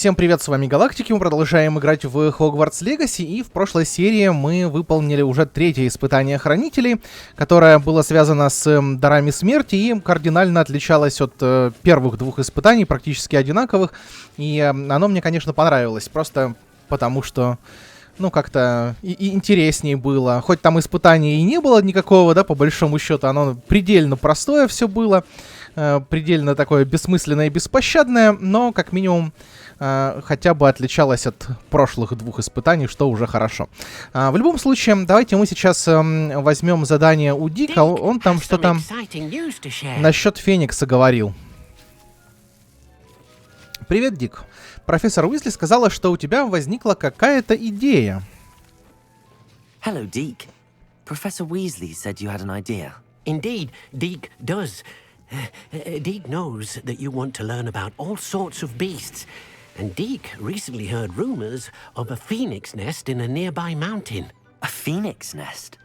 Всем привет, с вами Галактики, мы продолжаем играть в Hogwarts Legacy, и в прошлой серии мы выполнили уже третье испытание Хранителей, которое было связано с дарами смерти и кардинально отличалось от первых двух испытаний, практически одинаковых, и оно мне, конечно, понравилось, просто потому что, ну, как-то и интереснее было, хоть там испытания и не было никакого, да, по большому счету, оно предельно простое все было, предельно такое бессмысленное и беспощадное, но, как минимум, хотя бы отличалось от прошлых двух испытаний, что уже хорошо. В любом случае, давайте мы сейчас возьмем задание у Дика. Он там что-то насчет Феникса говорил. Привет, Дик. Профессор Уизли сказала, что у тебя возникла какая-то идея. Hello, Deke. Professor Weasley said you had an idea. Indeed, Deke does. Deke knows that you want to learn about all sorts of beasts. And Deke recently heard rumors of a phoenix nest in a nearby mountain. A phoenix nest?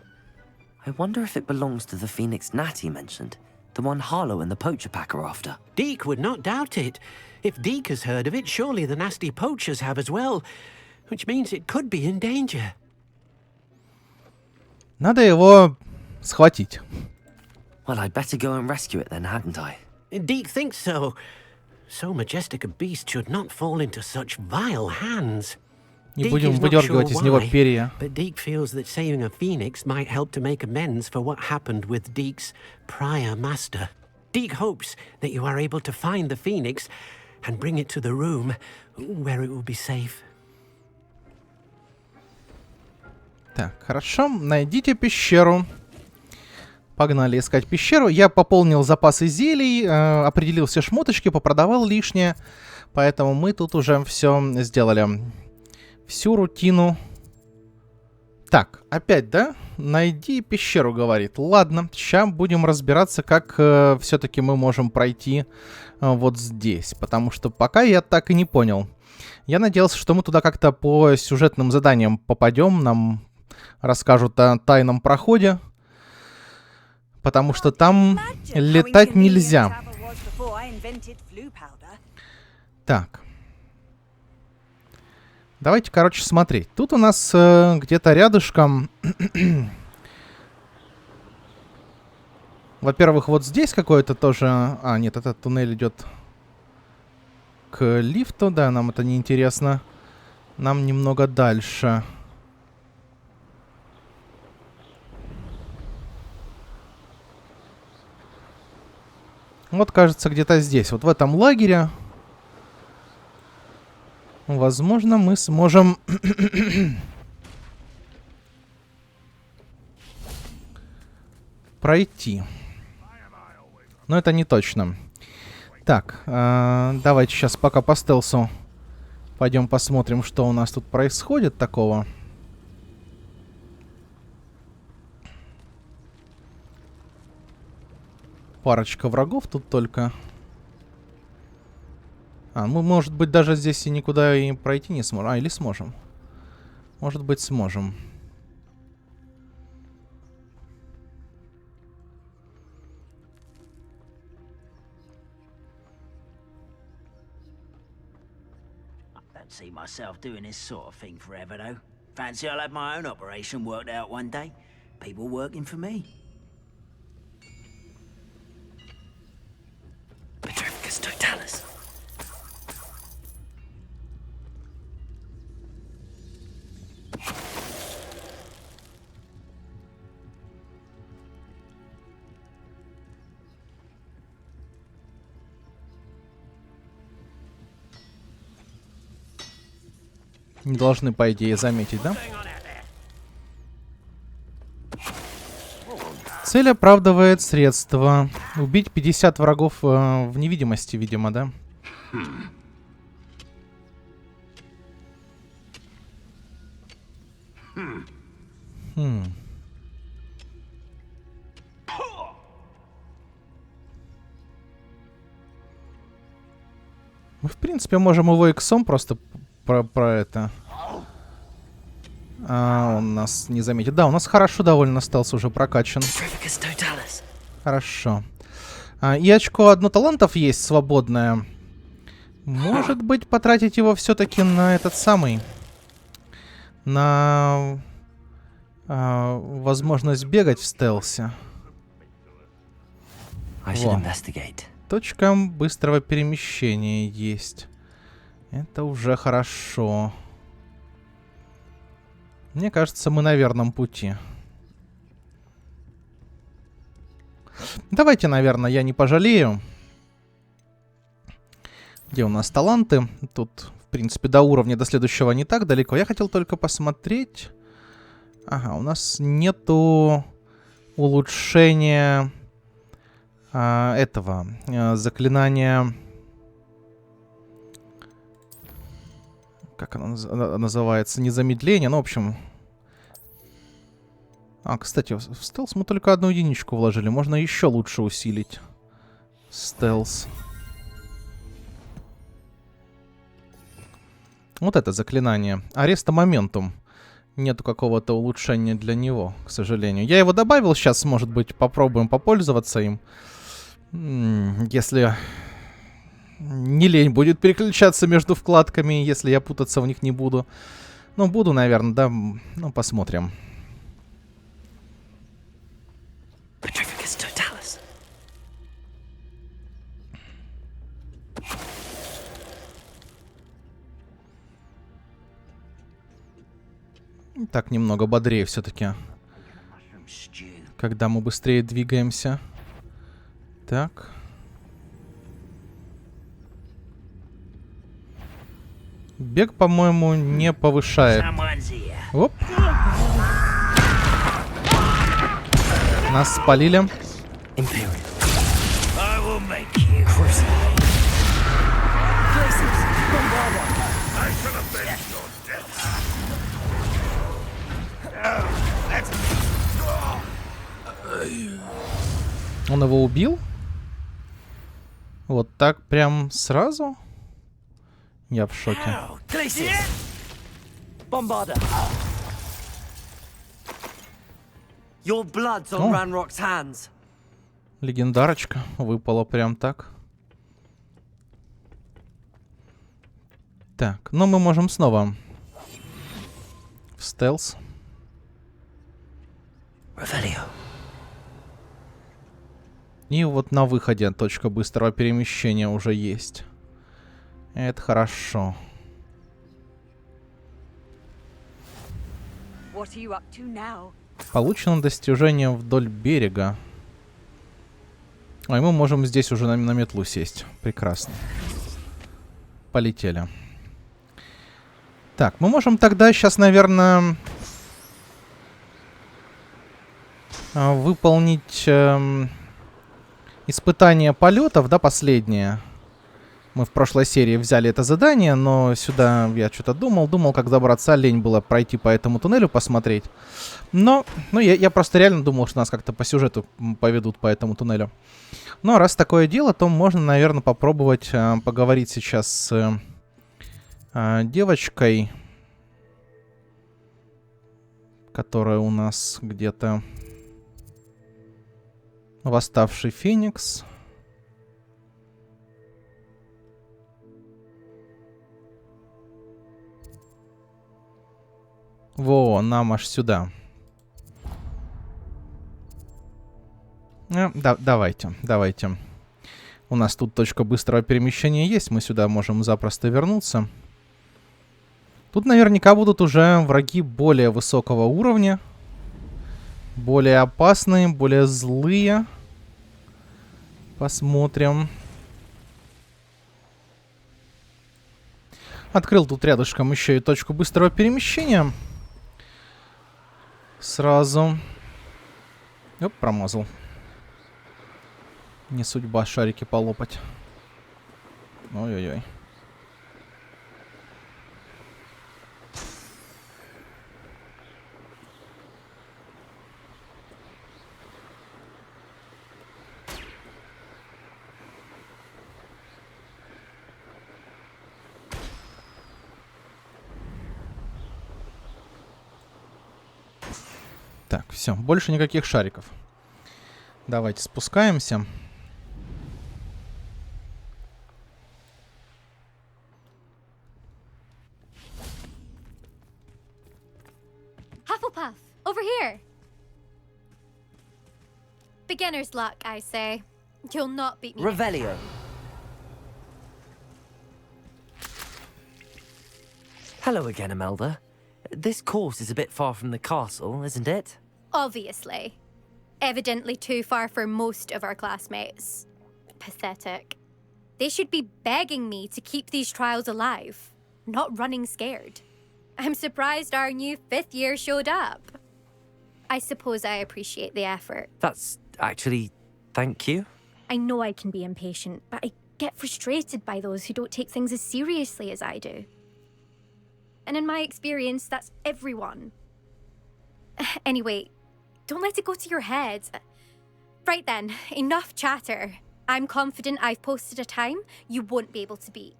I wonder if it belongs to the phoenix gnat he mentioned. The one Harlow and the poacher pack are after. Deke would not doubt it. If Deke has heard of it, surely the nasty poachers have as well. Which means it could be in danger. Надо его схватить. Well, I'd better go and rescue it then, hadn't I? Deke thinks so. So majestic a beast should not fall into such vile hands. Не будем выдергивать из него перья. But Deke feels that saving a phoenix might help to make amends for what happened with Deke's prior master. Deke hopes that you are able to find the phoenix and bring it to the room where it will be safe. Так, хорошо. Найдите пещеру. Погнали искать пещеру. Я пополнил запасы зелий, определил все шмоточки, попродавал лишнее. Поэтому мы тут уже все сделали. Всю рутину. Так, опять, да? Найди пещеру, говорит. Ладно, сейчас будем разбираться, как все-таки мы можем пройти вот здесь. Потому что пока я так и не понял. Я надеялся, что мы туда как-то по сюжетным заданиям попадем. Нам расскажут о тайном проходе. Потому что там летать нельзя. Так. Давайте, короче, смотреть. Тут у нас где-то рядышком... Во-первых, вот здесь какой-то тоже... А, нет, этот туннель идет к лифту. Да, нам это не интересно. Нам немного дальше. Вот, кажется, где-то здесь. Вот в этом лагере. Возможно, мы сможем... пройти. Но это не точно. Так, давайте сейчас пока по стелсу пойдем посмотрим, что у нас тут происходит такого. Парочка врагов тут только. А, мы, может быть, даже здесь и никуда и пройти не сможем. А, или сможем. Может быть, сможем. See myself doing this sort of thing forever, though. Fancy I'll have my own operation worked out one day. People working for me. Petrificus totalis. Не должны, по идее, заметить, да? Цель оправдывает средства. Убить 50 врагов в невидимости, видимо, да? Мы, в принципе, можем его иксом просто про это. Он нас не заметит. Да, у нас хорошо довольно стелс уже прокачан. Хорошо. И очко одно талантов есть свободное. Может быть, потратить его все-таки на этот самый... На... возможность бегать в стелсе. I should Во. investigate. Точка быстрого перемещения есть. Это уже хорошо. Мне кажется, мы на верном пути. Давайте, наверное, я не пожалею. Где у нас таланты? Тут, в принципе, до уровня, до следующего не так далеко. Я хотел только посмотреть. Ага, у нас нету улучшения этого заклинания. Как оно называется? Не замедление, ну, в общем... кстати, в стелс мы только одну единичку вложили. Можно еще лучше усилить стелс. Вот это заклинание. Ареста моментум. Нету какого-то улучшения для него, к сожалению. Я его добавил, сейчас, может быть, попробуем попользоваться им. Если не лень будет переключаться между вкладками, если я путаться в них не буду. Ну, буду, наверное, да. Ну, посмотрим. Petrificus totalis. Так, немного бодрее все-таки, Mushroom stew. когда мы быстрее двигаемся. Так. Бег, по-моему, не повышает. Someone's here. Оп. Нас спалили. Imperial. I will make you. Он его убил? Вот так прям сразу? Я в шоке. Glacius. Bombarder. Your blood's on Oh. Ranrock's hands. Легендарочка выпала прям так. Так, ну мы можем снова в стелс. Revelio. И вот на выходе точка быстрого перемещения уже есть. Это хорошо. What are you up to now? Получено достижение вдоль берега. А и мы можем здесь уже на метлу сесть. Прекрасно. Полетели. Так, мы можем тогда сейчас, наверное, выполнить испытание полетов, да, последнее. Мы в прошлой серии взяли это задание, но сюда я что-то думал, как добраться. Лень было пройти по этому туннелю, посмотреть. Но я просто реально думал, что нас как-то по сюжету поведут по этому туннелю. Но раз такое дело, то можно, наверное, попробовать поговорить сейчас с девочкой, которая у нас где-то восставший Феникс. Во, нам аж сюда. Давайте. У нас тут точка быстрого перемещения есть. Мы сюда можем запросто вернуться. Тут наверняка будут уже враги более высокого уровня. Более опасные, более злые. Посмотрим. Открыл тут рядышком еще и точку быстрого перемещения. Сразу. Оп, промазал. Не судьба шарики полопать. Ой-ой-ой. Так, все, больше никаких шариков. Давайте спускаемся. Hufflepuff, over here. Beginner's luck, I say. You'll not beat me. Revelio. Hello again, Imelda. This course is a bit far from the castle, isn't it? Obviously. Evidently too far for most of our classmates. Pathetic. They should be begging me to keep these trials alive, not running scared. I'm surprised our new 5th year showed up. I suppose I appreciate the effort. That's actually... thank you. I know I can be impatient, but I get frustrated by those who don't take things as seriously as I do. And in my experience, that's everyone. Anyway, don't let it go to your head. Right then, enough chatter. I'm confident I've posted a time you won't be able to beat.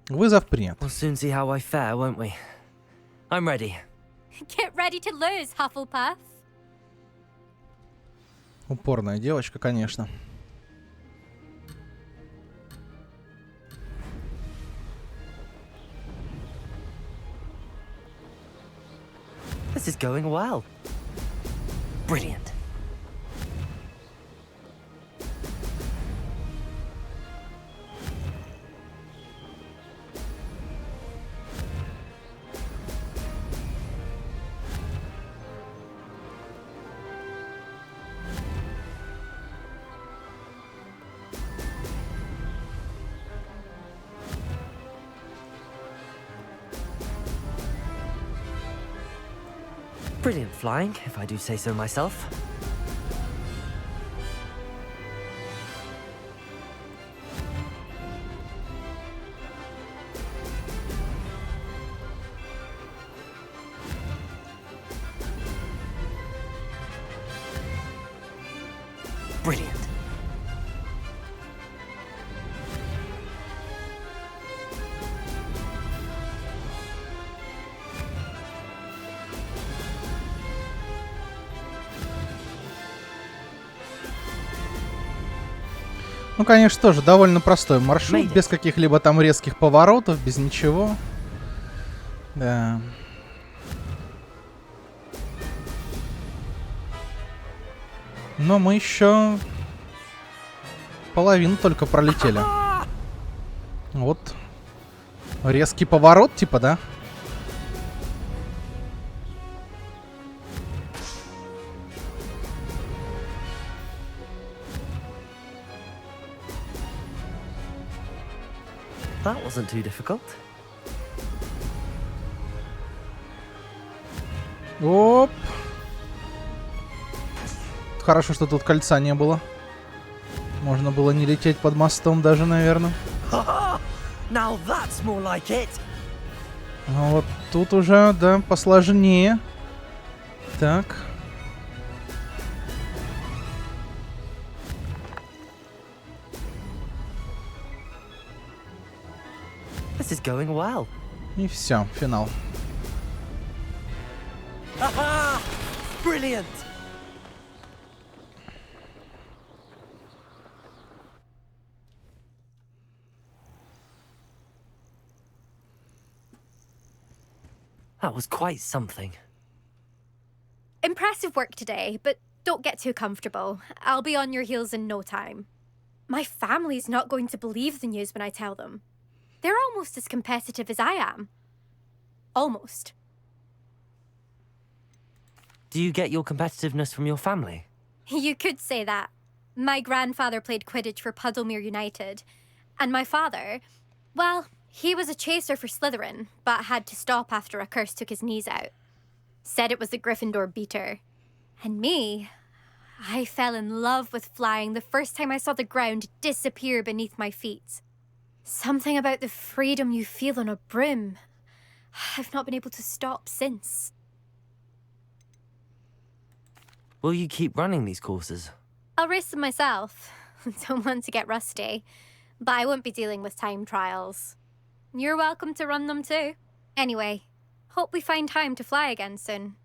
Вызов принят. We'll soon see how I fare, won't we? I'm ready. Get ready to lose, Hufflepuff. Упорная девочка, конечно. This is going well. Brilliant. Brilliant flying, if I do say so myself. Brilliant. Ну, конечно, тоже довольно простой маршрут, Мейден. без каких-либо там резких поворотов, без ничего. Да. Но мы еще половину только пролетели. Вот. Резкий поворот, типа, да? That wasn't too difficult. Оп. Хорошо, что тут кольца не было. Можно было не лететь под мостом даже, наверное. Now that's more like it. А вот тут уже, да, посложнее. Так. This is going well. И все, финал. Aha! Brilliant. That was quite something. Impressive work today, but don't get too comfortable. I'll be on your heels in no time. My family's not going to believe the news when I tell them. They're almost as competitive as I am. Almost. Do you get your competitiveness from your family? You could say that. My grandfather played Quidditch for Puddlemere United. And my father, well, he was a chaser for Slytherin, but had to stop after a curse took his knees out. Said it was the Gryffindor beater. And me, I fell in love with flying the first time I saw the ground disappear beneath my feet. Something about the freedom you feel on a broom. I've not been able to stop since. Will you keep running these courses? I'll race them myself. Don't want to get rusty. But I won't be dealing with time trials. You're welcome to run them too. Anyway, hope we find time to fly again soon.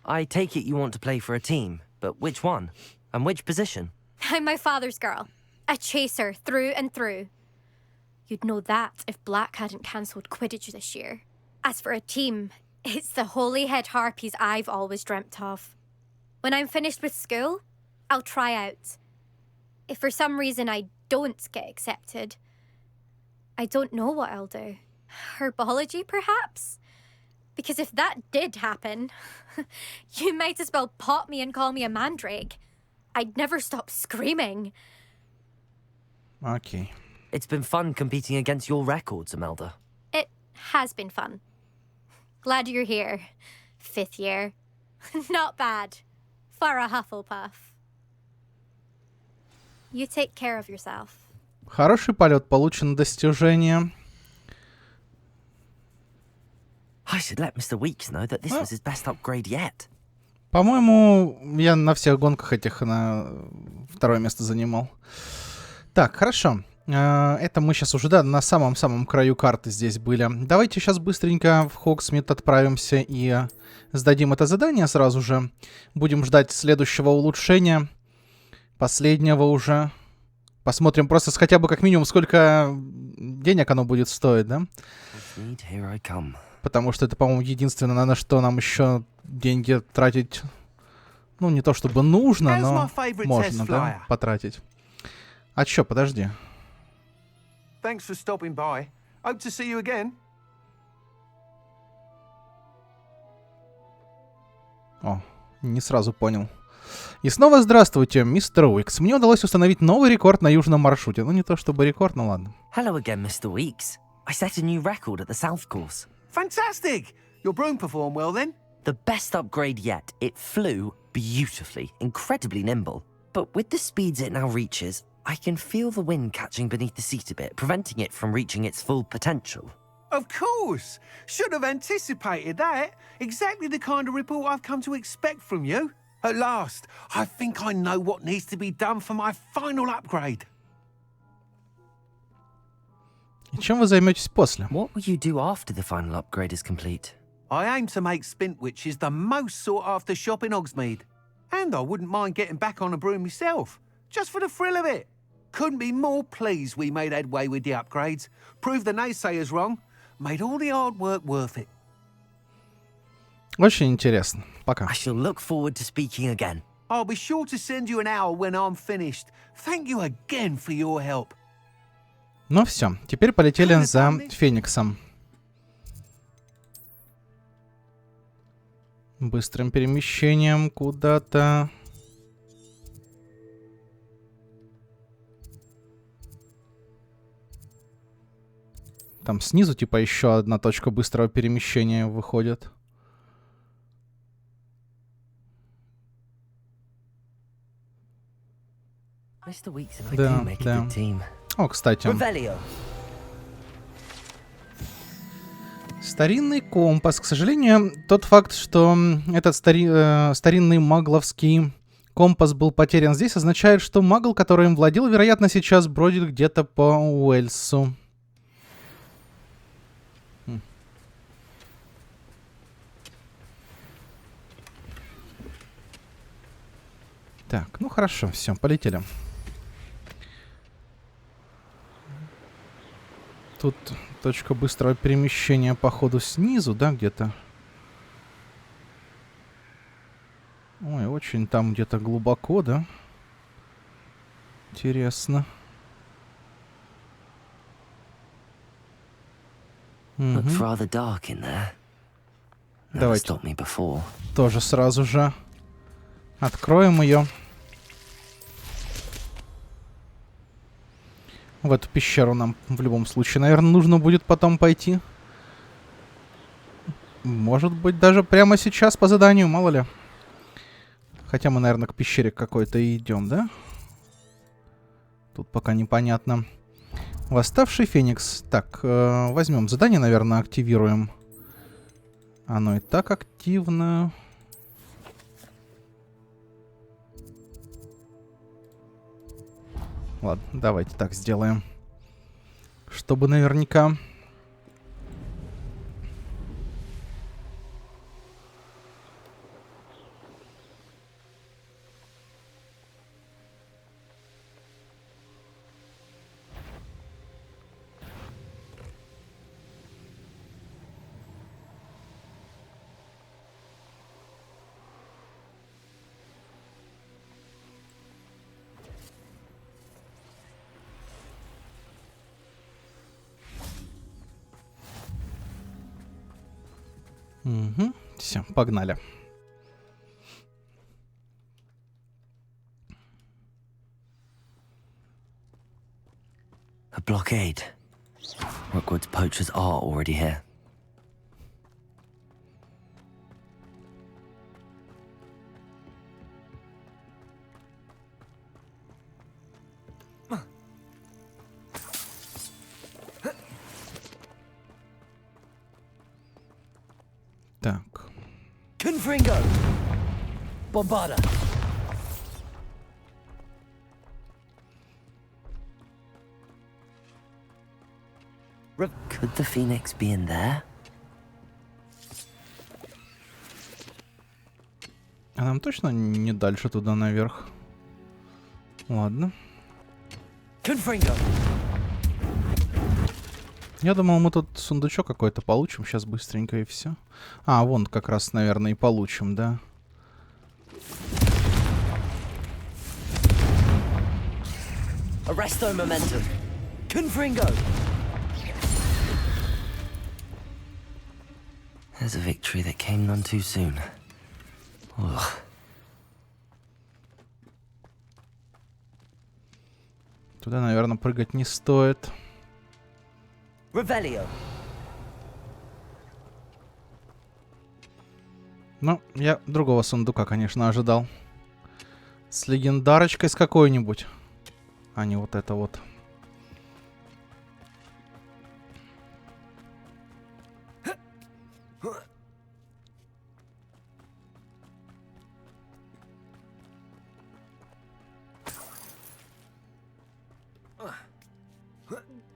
I take it you want to play for a team, but which one? And which position? I'm my father's girl. A chaser through and through. You'd know that if Black hadn't cancelled Quidditch this year. As for a team, it's the holy-head harpies I've always dreamt of. When I'm finished with school, I'll try out. If for some reason I don't get accepted, I don't know what I'll do. Herbology, perhaps? Because if that did happen, you might as well pop me and call me a mandrake. I'd never stop screaming. Окей. It's been fun competing against your records, Imelda. It has been fun. Glad you're here. 5th year. Not bad. For a Hufflepuff. You take care of yourself. Хороший полет, получено достижение. I should let Mr. Weeks know that this was his best upgrade yet. По-моему, я на всех гонках этих на второе место занимал. Так, хорошо. Это мы сейчас уже, да, на самом-самом краю карты здесь были. Давайте сейчас быстренько в Хогсмит отправимся и сдадим это задание сразу же. Будем ждать следующего улучшения. Последнего уже. Посмотрим просто хотя бы как минимум, сколько денег оно будет стоить, да? Here I come. Потому что это, по-моему, единственное, на что нам еще деньги тратить, ну, не то чтобы нужно, но можно, да, потратить. А чё, подожди. Thanks for stopping by. Hope to see you again. О, не сразу понял. И снова здравствуйте, мистер Уикс. Мне удалось установить новый рекорд на южном маршруте. Ну, не то чтобы рекорд, но ладно. Hello again, Mr. Weeks. I set a new record at the South Course. Fantastic! Your broom performed well then? The best upgrade yet. It flew beautifully, incredibly nimble. But with the speeds it now reaches, I can feel the wind catching beneath the seat a bit, preventing it from reaching its full potential. Of course! Should have anticipated that. Exactly the kind of report I've come to expect from you. At last, I think I know what needs to be done for my final upgrade. И чем вы займетесь после? What will you do after the final upgrade is complete? I aim to make Spintwitches the most sought-after shop in Hogsmeade. And I wouldn't mind getting back on a broom myself, just for the thrill of it. Couldn't be more pleased we made headway with the upgrades, proved the naysayers wrong, made all the hard work worth it. Очень интересно. Пока. I shall look forward to speaking again. I'll be sure to send you an hour when I'm finished. Thank you again for your help. Ну все, теперь полетели за Фениксом. Быстрым перемещением куда-то. Там снизу типа еще одна точка быстрого перемещения выходит. Mr. Weeks and I Да, do make a да. good team. О, кстати. Revelio. Старинный компас. К сожалению, тот факт, что этот старинный магловский компас был потерян здесь, означает, что магл, который им владел, вероятно, сейчас бродит где-то по Уэльсу. Так, ну хорошо, все, полетели. Тут точка быстрого перемещения, походу, снизу, да, где-то? Ой, очень там где-то глубоко, да? Интересно. Looks rather dark in there. Never Давайте stopped me before. тоже сразу же откроем ее. В эту пещеру нам в любом случае, наверное, нужно будет потом пойти. Может быть, даже прямо сейчас по заданию, мало ли. Хотя мы, наверное, к пещере какой-то и идем, да? Тут пока непонятно. Восставший Феникс. Так, возьмем задание, наверное, активируем. Оно и так активно. Ладно, давайте так сделаем. Чтобы наверняка. Угу. Все, погнали. A blockade. Rookwood's poachers are already here. Так. Confringo! Bombarda! Could the Phoenix be in there? А нам точно не дальше туда наверх? Ладно. Confringo! Я думал, мы тут сундучок какой-то получим сейчас быстренько и все. А, вон как раз, наверное, и получим, да? Arresto momentum! Confringo! There's a victory that came none too soon. Ugh. Туда, наверное, прыгать не стоит. Revelio! Ну, я другого сундука, конечно, ожидал. С легендарочкой с какой-нибудь. А не вот это вот.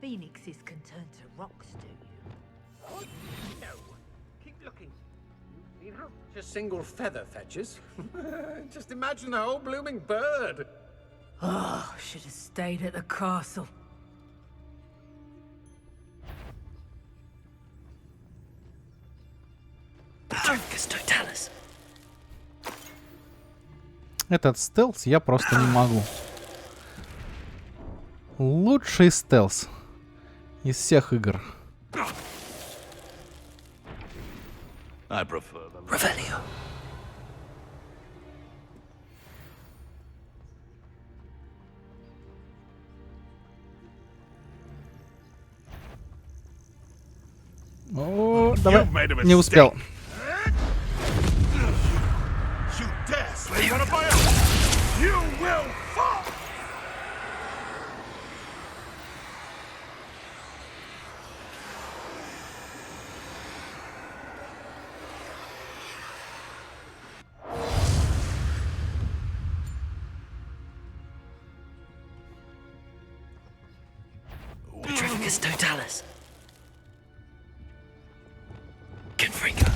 Phoenixes can turn to rocks, do you? No. Keep looking. You know, just single feather fetches. Just imagine a whole blooming bird. Oh, should have stayed at the castle. Petrificus totalis! Этот стелс я просто не могу. Лучший стелс из всех игр. I prefer the Revelio! О, давай. You've made a Не успел. You dare slay one of my own! You will fall! Petrificus totalis! Confringo!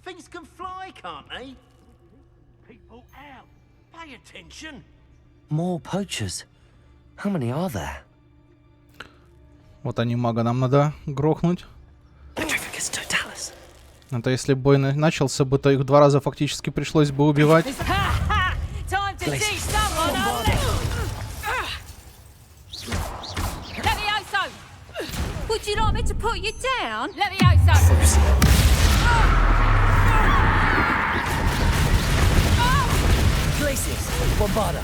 Things can fly, can't they? People out. Pay attention. More poachers. How many are there? Вот они мага нам надо грохнуть. Petrificus totalis! А то если бой начался бы, то их 2 раза фактически пришлось бы убивать. Time to see someone a little. Levioso! Would you like me to put you down? Levioso! Glacius! Bombarda!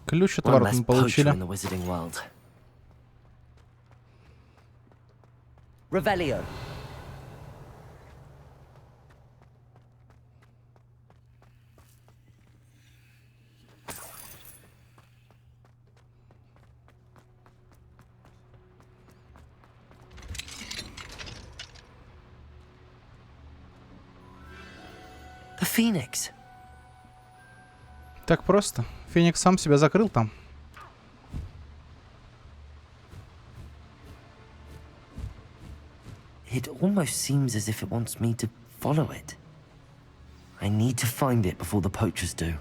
Ключ от One ворот less мы poacher получили. in the wizarding world. Revelio! The Phoenix! Так просто. Феникс сам себя закрыл там. It almost seems as if it wants me to follow it. I need to find it before the poachers do.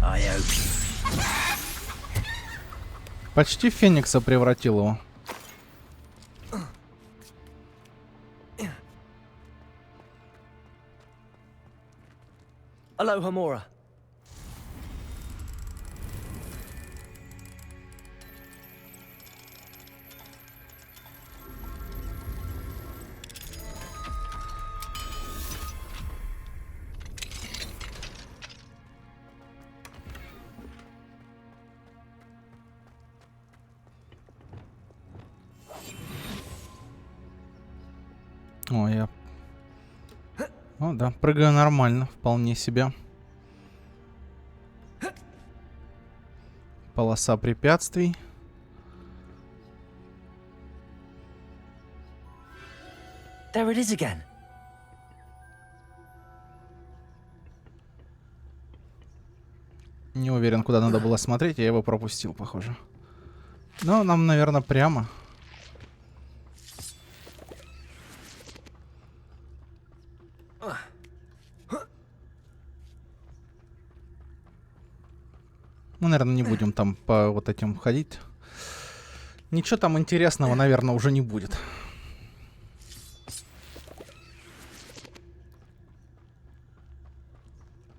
I hope. Почти в Феникса превратил его. Aloha, Mora. О, я... О, да, прыгаю нормально, вполне себе. Полоса препятствий. There it is again. Не уверен, куда надо было смотреть, я его пропустил, похоже. Но нам, наверное, прямо. Мы, наверное, не будем там по вот этим ходить. Ничего там интересного, наверное, уже не будет.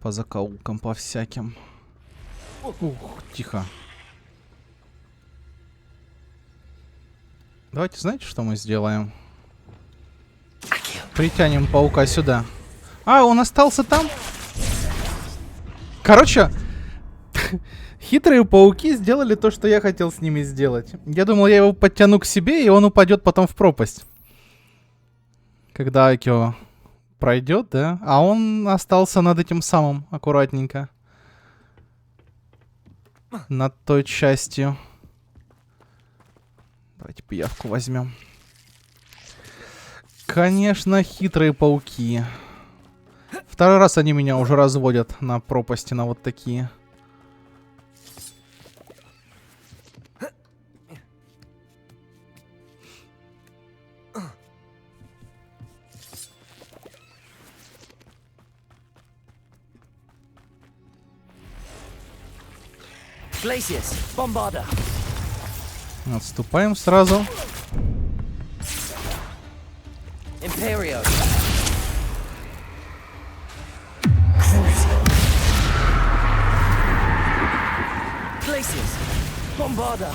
По закоулкам, по всяким. Ух, тихо. Давайте, знаете, что мы сделаем? Притянем паука сюда. А, он остался там? Короче... Хитрые пауки сделали то, что я хотел с ними сделать. Я думал, я его подтяну к себе, и он упадет потом в пропасть. Когда Акио пройдет, да? А он остался над этим самым, аккуратненько. Над той частью. Давайте пиявку возьмем. Конечно, хитрые пауки. Второй раз они меня уже разводят на пропасти, на вот такие. Glacius, Bombarda. Отступаем сразу. Imperio. Glacius, Bombarda.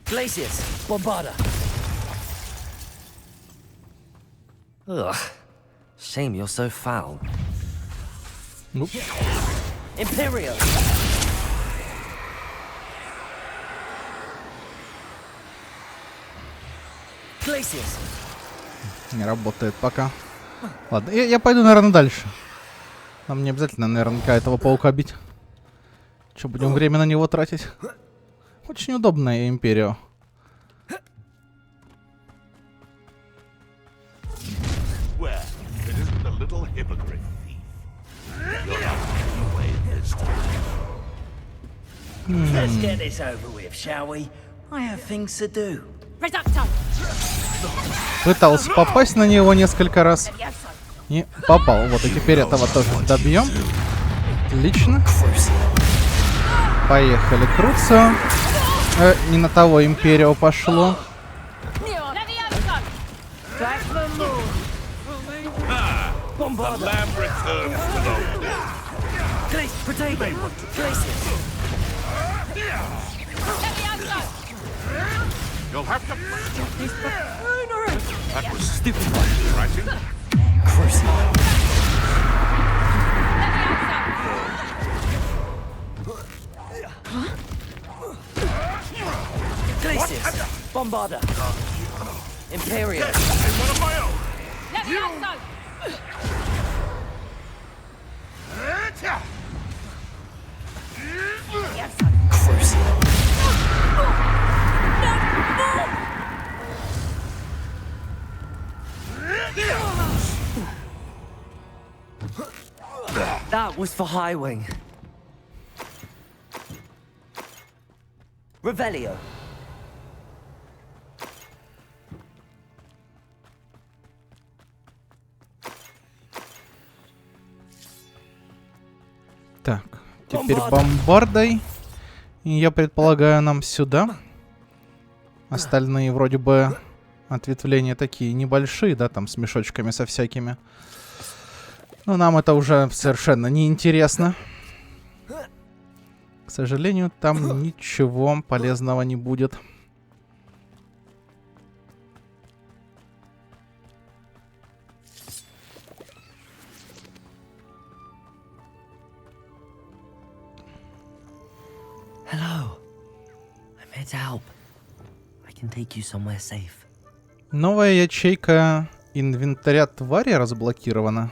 Glacius, Bombarda. Ugh. Shame you're so foul. Nope. Imperio. Glacius. Не работает пока. Ладно, я пойду, наверное, дальше. Нам не обязательно, наверняка, этого паука бить. Че, будем время на него тратить? Очень удобная империя. Well, it isn't a little hypocrite thief. You'll have to get away this time. Let's get this over with, shall we? I have things to do. Reducto. Пытался попасть на него несколько раз. Не попал. Вот, и теперь этого тоже добьем. Отлично. Поехали. Круцо. Не на того империю пошло. The lamb returns to the You'll have to... That was stupid, right? Glacius! Bombarder! Imperial! One of my own! Levioso! Crucial! That was for Highwing. Revelio. Так, теперь бомбардой. И я предполагаю, нам сюда. Остальные вроде бы ответвления такие небольшие, да, там с мешочками со всякими. Но нам это уже совершенно неинтересно. К сожалению, там ничего полезного не будет. Hello. I'm here to help. I can take you somewhere safe. Новая ячейка инвентаря твари разблокирована.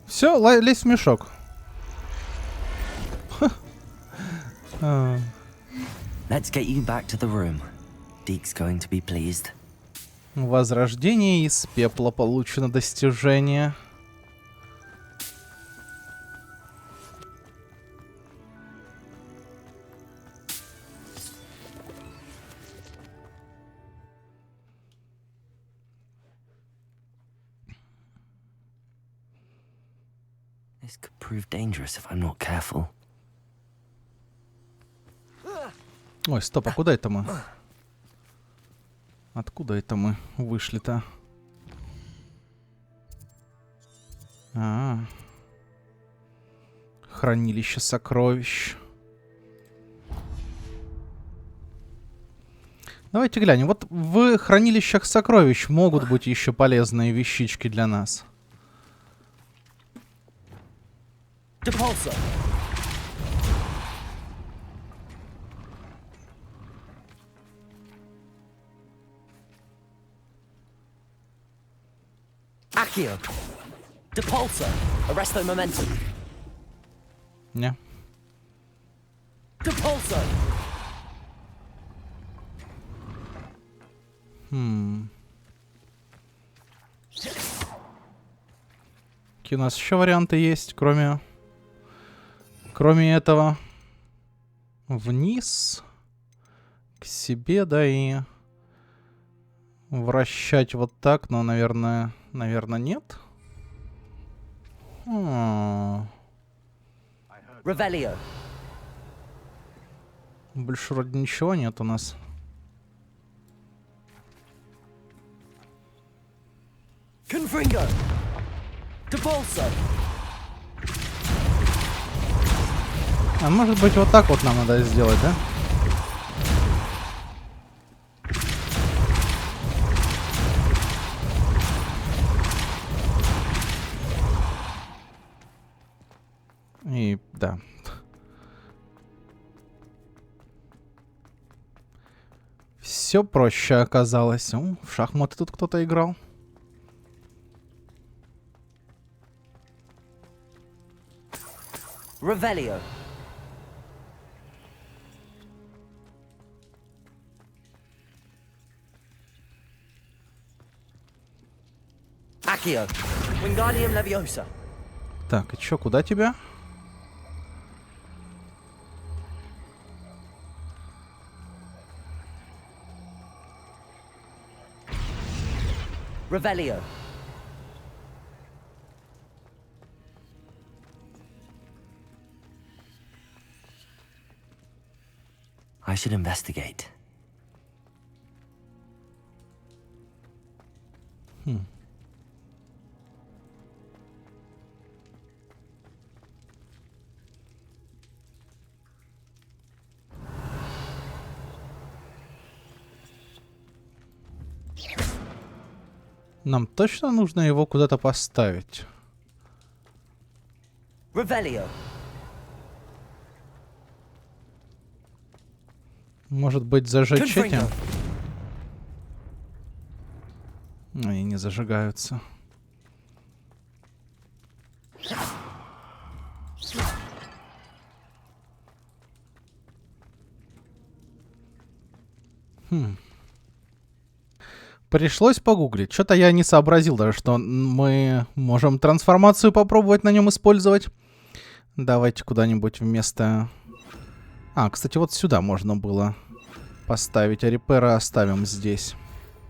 Все, лезь в мешок. Let's get you back to the room. Deke's going to be pleased. Возрождение из пепла получено достижение. This could prove dangerous if I'm not careful. Ой, стоп, а куда это мы? Откуда это мы вышли-то? Хранилище сокровищ. Давайте глянем. Вот в хранилищах сокровищ могут быть еще полезные вещички для нас. Depulso. Accio. Depulso. Arresto momentum. Не. Depulso. Какие у нас еще варианты есть, кроме этого? Вниз. К себе, да, и вращать вот так, но, наверное, нет. Revelio. Больше вроде ничего нет у нас. Confringo. Depulso. А может быть вот так вот нам надо сделать, да? И да. Все проще оказалось. О, в шахматы тут кто-то играл. Revelio. Accio. Wingardium Leviosa. Так, и чё, куда тебя? Revelio. I should investigate. Нам точно нужно его куда-то поставить? Revelio. Может быть, зажечь эти? Confringo. Они не зажигаются. Пришлось погуглить. Что-то я не сообразил даже, что мы можем трансформацию попробовать на нем использовать. Давайте куда-нибудь вместо... А, кстати, вот сюда можно было поставить, а репера оставим здесь.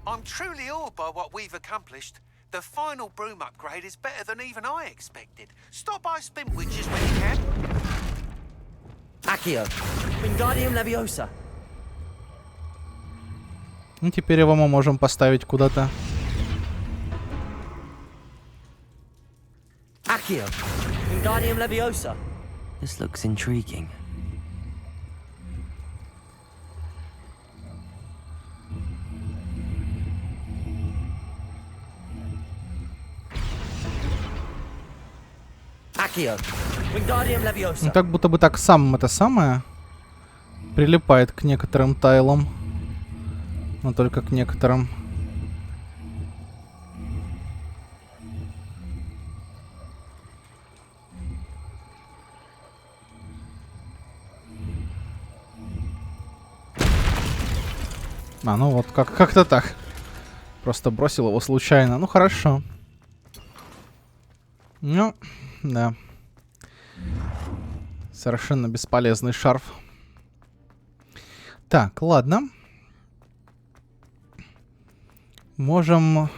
I'm truly awed by what we've accomplished. The final broom upgrade is better than even I expected. Stop by Spintwitches when you can. Accio. Wingardium Leviosa. Ну, теперь его мы можем поставить куда-то. Accio. Wingardium Leviosa. This looks intriguing. Accio. Wingardium Ну, Leviosa. как будто бы так сам это самое прилипает к некоторым тайлам. Но только к некоторым. А, ну вот, как-то так. Просто бросил его случайно. Ну, хорошо. Ну, да. Совершенно бесполезный шарф. Так, ладно. Можем...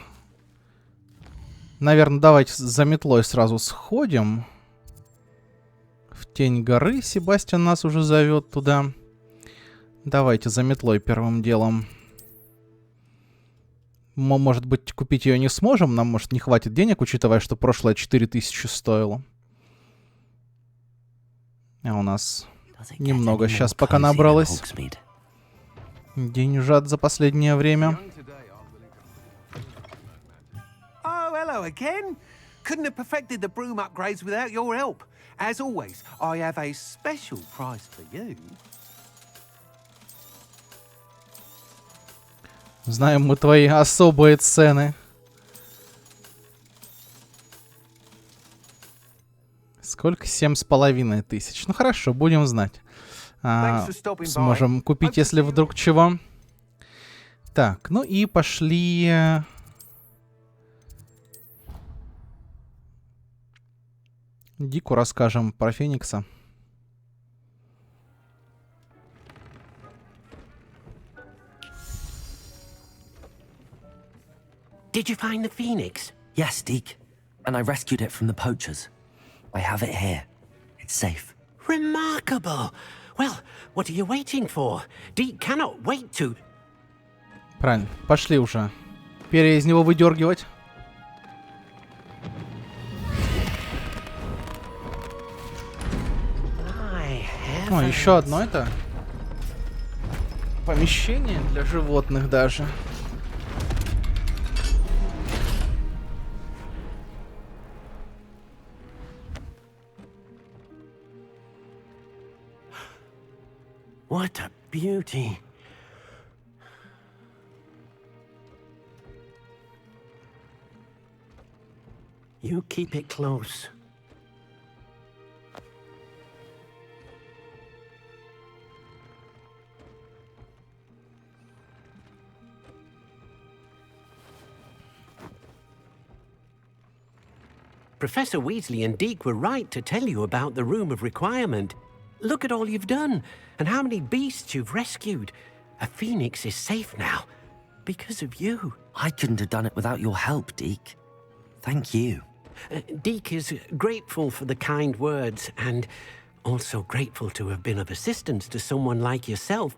Наверное, давайте за метлой сразу сходим. В тень горы. Себастьян нас уже зовет туда. Давайте за метлой первым делом. Мы, может быть, купить ее не сможем. Нам, может, не хватит денег, учитывая, что прошлое 4000 стоило. А у нас немного сейчас пока набралось. Деньжат за последнее время. Oh, hello again. Couldn't have perfected the broom upgrades without your help. As always, I have a special prize for you. Знаем мы твои особые цены. Сколько? 7500. Ну хорошо, будем знать. Сможем купить, если вдруг чего. Так, ну и пошли... Дику расскажем про Феникса. Did you find the phoenix? Yes, Deke. And I rescued it from the poachers. I have it here. It's safe. Remarkable. Well, what are you waiting for? Deke cannot wait to... Правильно, пошли уже. Перья из него выдергивать. О, еще одно это помещение для животных даже. What a beauty. You keep it close. Professor Weasley and Deke were right to tell you about the Room of Requirement. Look at all you've done, and how many beasts you've rescued. A phoenix is safe now, because of you. I couldn't have done it without your help, Deke. Thank you. Deke is grateful for the kind words, and also grateful to have been of assistance to someone like yourself.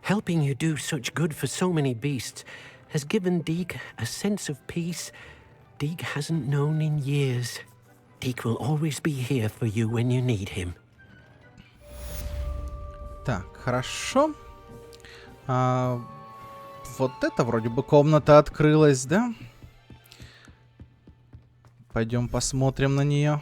Helping you do such good for so many beasts has given Deke a sense of peace Deke hasn't known in years. Deke will always be here for you when you need him. Так, хорошо. Вот это вроде бы комната открылась, да? Пойдем посмотрим на нее.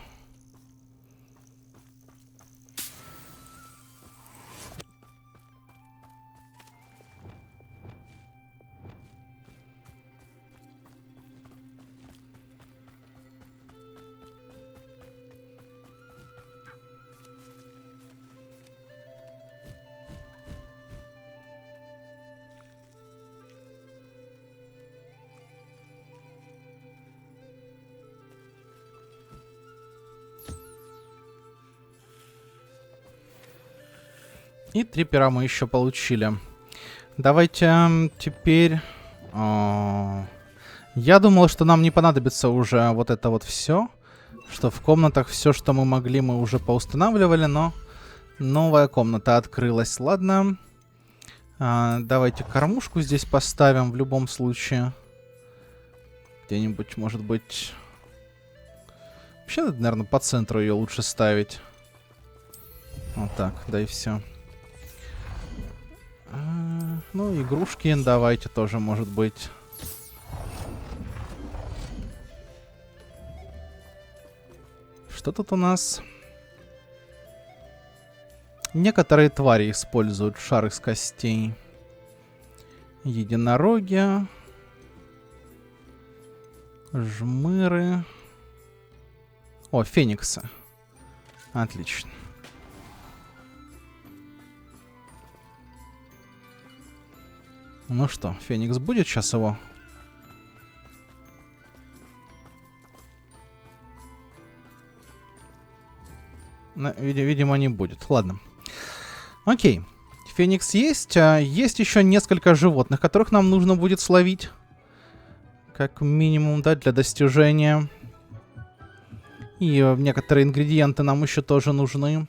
И 3 пера мы еще получили. Давайте теперь... Я думал, что нам не понадобится уже вот это вот все. Что в комнатах все, что мы могли, мы уже поустанавливали, но новая комната открылась. Ладно. Давайте кормушку здесь поставим в любом случае. Где-нибудь, может быть... Вообще, наверное, по центру ее лучше ставить. Вот так, да и все. Ну, игрушки давайте тоже, может быть. Что тут у нас? Некоторые твари используют шар из костей. Единороги. Жмыры. О, фениксы. Отлично. Ну что, феникс будет сейчас его? Видимо, не будет. Ладно. Окей. Феникс есть. Есть еще несколько животных, которых нам нужно будет словить. Как минимум, да, для достижения. И некоторые ингредиенты нам еще тоже нужны.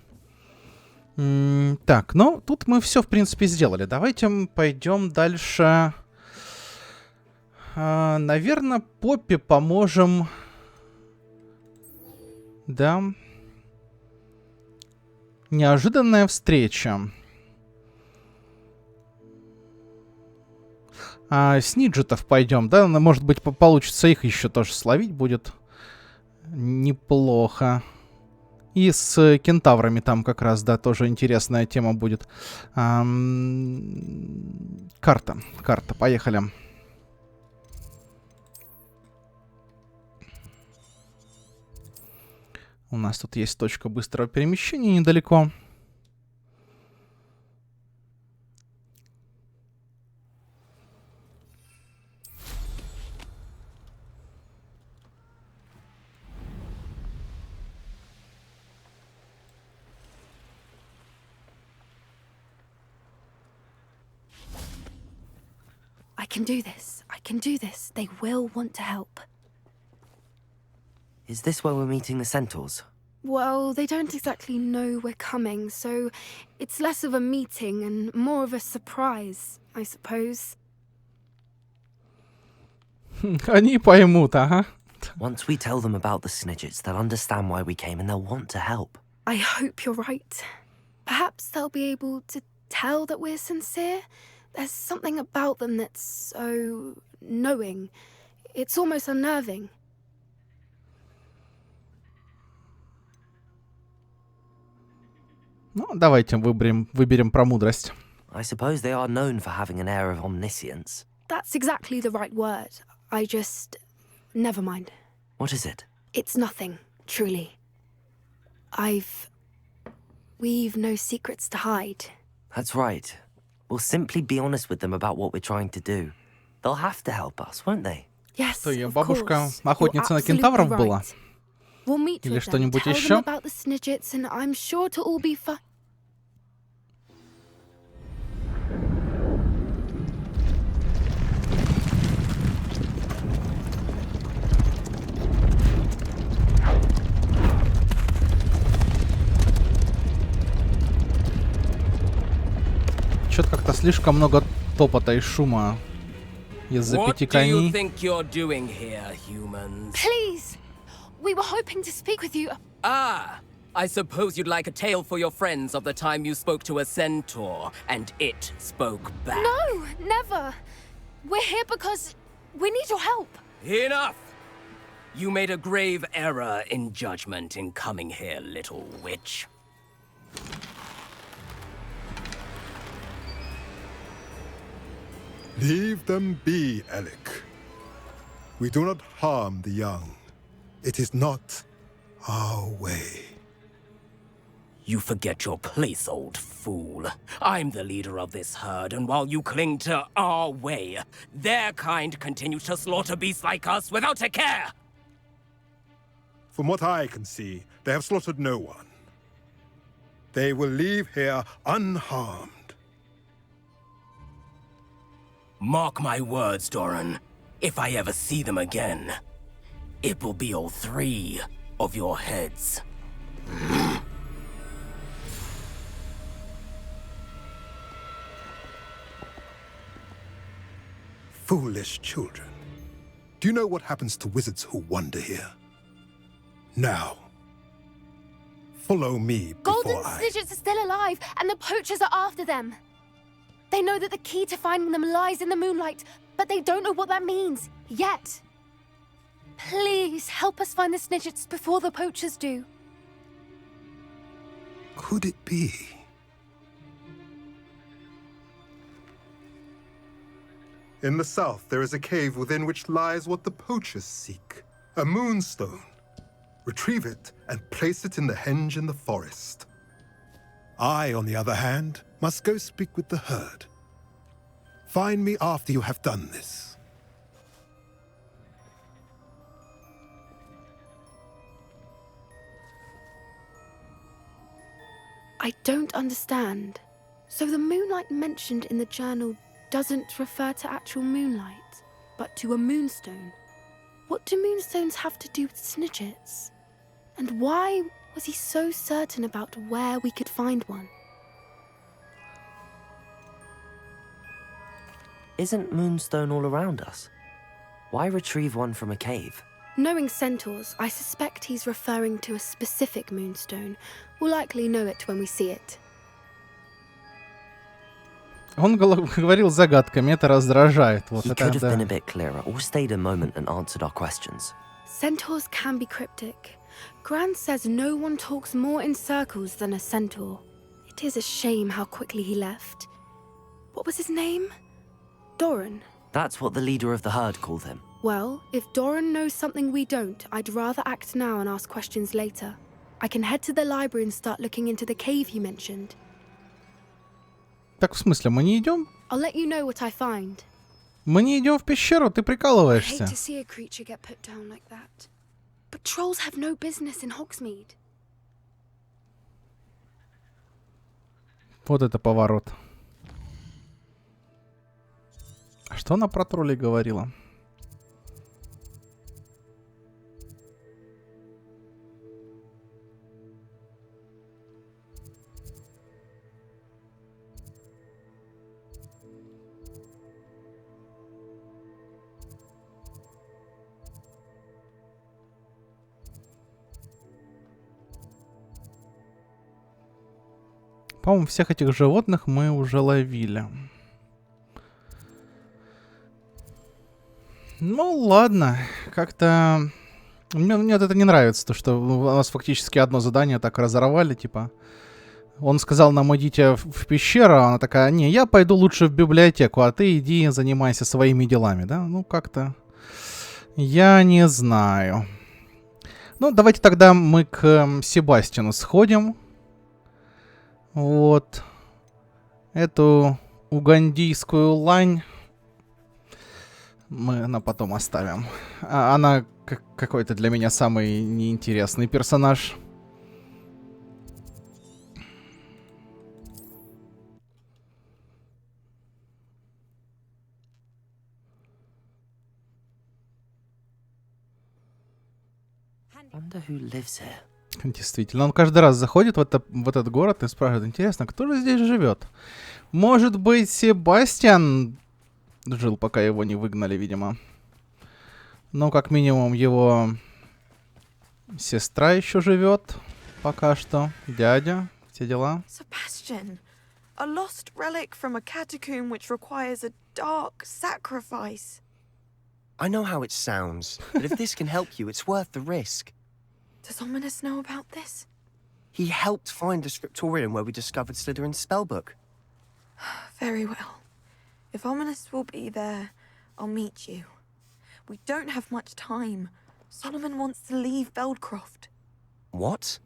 Так, ну, тут мы все, в принципе, сделали. Давайте пойдем дальше. Наверное, Поппи поможем. Да. Неожиданная встреча. С Ниджитов пойдем, да? Может быть, получится их еще тоже словить будет. Неплохо. И с кентаврами там как раз, да, тоже интересная тема будет. Карта, поехали. У нас тут есть точка быстрого перемещения недалеко. I can do this. I can do this. They will want to help. Is this where we're meeting the centaurs? Well, they don't exactly know we're coming, so it's less of a meeting and more of a surprise, I suppose. Они поймут, ага. Once we tell them about the Snidgets, they'll understand why we came and they'll want to help. I hope you're right. Perhaps they'll be able to tell that we're sincere. There's something about them that's so knowing. It's almost unnerving. Ну, давайте выберем про мудрость. I suppose they are known for having an air of omniscience. That's exactly the right word. I just... Never mind. What is it? It's nothing, truly. We've no secrets to hide. That's right. We'll simply be honest with them about what we're trying to do. They'll have to help us, won't they? Yes, Что, ее of бабушка course. охотница на You're кентавров absolutely была? right. We'll meet Или with them, что-нибудь tell еще? them about the Snidgets, and I'm sure to all be fine. Что-то как-то слишком много топота и шума из-за 5 коней. Please! We were hoping to speak with you. Ah! I suppose you'd like a tale for your friends of the time you spoke to a centaur, and it spoke back. No, never. We're here because we need your help. Enough! You made a grave error in judgment in coming here, little witch. Leave them be, Alec. We do not harm the young. It is not our way. You forget your place, old fool. I'm the leader of this herd, and while you cling to our way, their kind continues to slaughter beasts like us without a care! From what I can see, they have slaughtered no one. They will leave here unharmed. Mark my words, Doran. If I ever see them again, it will be all 3 of your heads. Foolish children. Do you know what happens to wizards who wander here? Now, follow me before Golden Snidgets are still alive, and the poachers are after them. They know that the key to finding them lies in the moonlight, but they don't know what that means, yet. Please, help us find the Snidgets before the poachers do. Could it be? In the south, there is a cave within which lies what the poachers seek. A moonstone. Retrieve it and place it in the henge in the forest. I, on the other hand, must go speak with the herd. Find me after you have done this. I don't understand. So the moonlight mentioned in the journal doesn't refer to actual moonlight, but to a moonstone. What do moonstones have to do with Snidgets? And why was he so certain about where we could find one? Isn't Moonstone all around us? Why retrieve one from a cave? Knowing centaurs, I suspect he's referring to a specific moonstone. We'll likely know it when we see it. Он говорил загадками, это раздражает. Вот He это, could have да. been a bit clearer, or stayed a moment and answered our questions. Centaurs can be cryptic. Gran says no one talks more in circles than a centaur. It is a shame how quickly he left. What was his name? Doran. That's what the leader of the herd called him. Well, if Doran knows something we don't, I'd rather act now and ask questions later. I can head to the library and start looking into the cave he mentioned. Так в смысле, мы не идем? I'll let you know what I find. Мы не идем в пещеру, ты I hate прикалываешься. to see a creature get put down like that. But trolls have no business in Hogsmeade. Вот это поворот. А что она про троллей говорила? По-моему, всех этих животных мы уже ловили. Ну, ладно. Как-то... Мне вот это не нравится, то, что у нас фактически одно задание так разорвали, типа... Он сказал нам, идите в пещеру, а она такая, не, я пойду лучше в библиотеку, а ты иди занимайся своими делами, да? Ну, как-то... Я не знаю. Ну, давайте тогда мы к Себастьяну сходим. Вот. Эту угандийскую лань мы на потом оставим. Она какой-то для меня самый неинтересный персонаж. Wonder who lives here. Действительно, он каждый раз заходит в этот город и спрашивает, интересно, кто же здесь живет? Может быть, Себастьян жил, пока его не выгнали, видимо. Но, как минимум, его сестра еще живет пока что. Дядя, все дела. Sebastian, a lost relic from a catacomb which requires a dark sacrifice. I know how it sounds, but if this can help you, it's worth the risk. Does Ominous know about this? He helped find the scriptorium where we discovered Slytherin's spellbook. Very well. If Ominous will be there, I'll meet you. We don't have much time. Solomon wants to leave Beldcroft. What?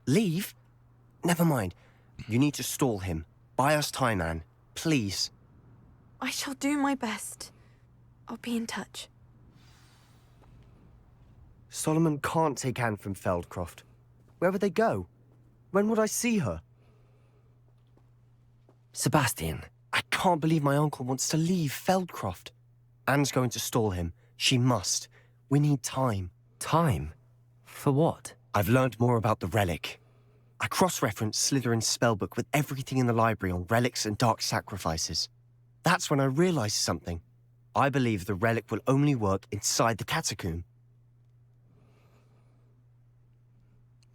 Leave? Never mind. You need to stall him. Buy us time, Anne. Please. I shall do my best. I'll be in touch. Solomon can't take Anne from Feldcroft. Where would they go? When would I see her? Sebastian. I can't believe my uncle wants to leave Feldcroft. Anne's going to stall him. She must. We need time. Time? For what? I've learned more about the relic. I cross-referenced Slytherin's spellbook with everything in the library on relics and dark sacrifices. That's when I realized something. I believe the relic will only work inside the catacomb.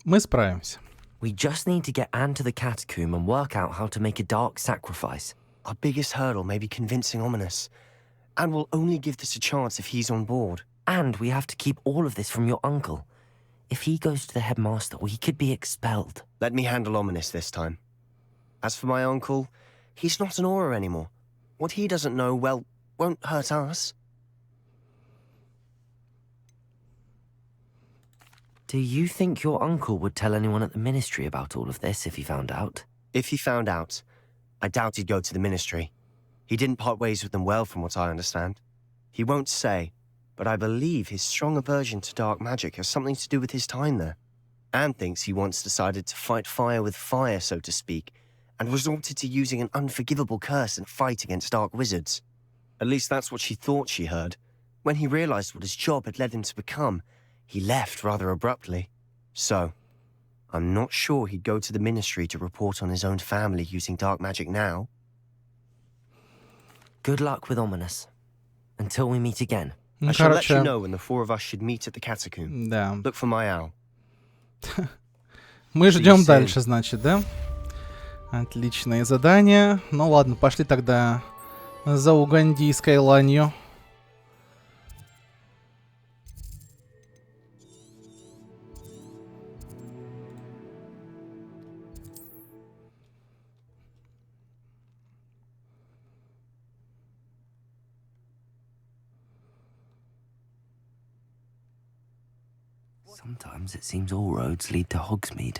Мы справимся. We just need to get Anne to the catacomb and work out how to make a dark sacrifice. Our biggest hurdle may be convincing Ominis. Anne will only give this a chance if he's on board. And we have to keep all of this from your uncle. If he goes to the headmaster, he could be expelled. Let me handle Ominis this time. As for my uncle, he's not an Auror anymore. What he doesn't know, well, won't hurt us. Do you think your uncle would tell anyone at the Ministry about all of this if he found out? If he found out, I doubt he'd go to the Ministry. He didn't part ways with them well, from what I understand. He won't say, but I believe his strong aversion to dark magic has something to do with his time there. Anne thinks he once decided to fight fire with fire, so to speak, and resorted to using an unforgivable curse in a fight against dark wizards. At least that's what she thought she heard. When he realized what his job had led him to become, he left rather abruptly. So, I'm not sure he'd go to the Ministry to report on his own family using dark magic now. Good luck with Ominis. Until we meet again. I shall let you know when the four of us should meet at the catacomb. Да. Look for my owl. Мы ждем дальше, значит, да? Отличное задание. Ну ладно, пошли тогда за угандийской ланью. Sometimes it seems all roads lead to Hogsmeade.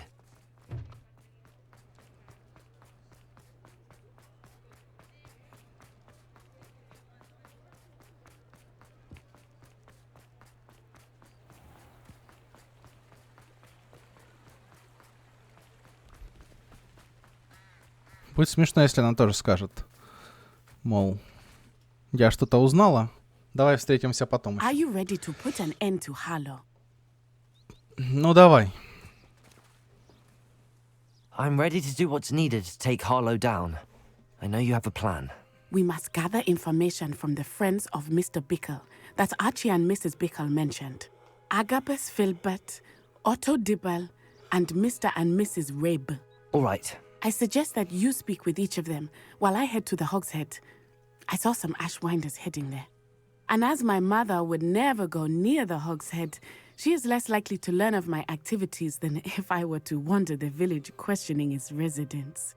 Будет смешно, если она тоже скажет, мол, я что-то узнала, давай встретимся потом. Are you ready to put an end to Harlow? Ну давай. I'm ready to do what's needed to take Harlow down. I know you have a plan. We must gather information from the friends of Mr. Bickle that Archie and Mrs. Bickle mentioned. Agabus Filbert, Otto Dibble, and Mr. and Mrs. Rabe. All right. I suggest that you speak with each of them while I head to the Hogshead. I saw some Ashwinders heading there. And as my mother would never go near the Hogshead, she is less likely to learn of my activities than if I were to wander the village questioning its residents.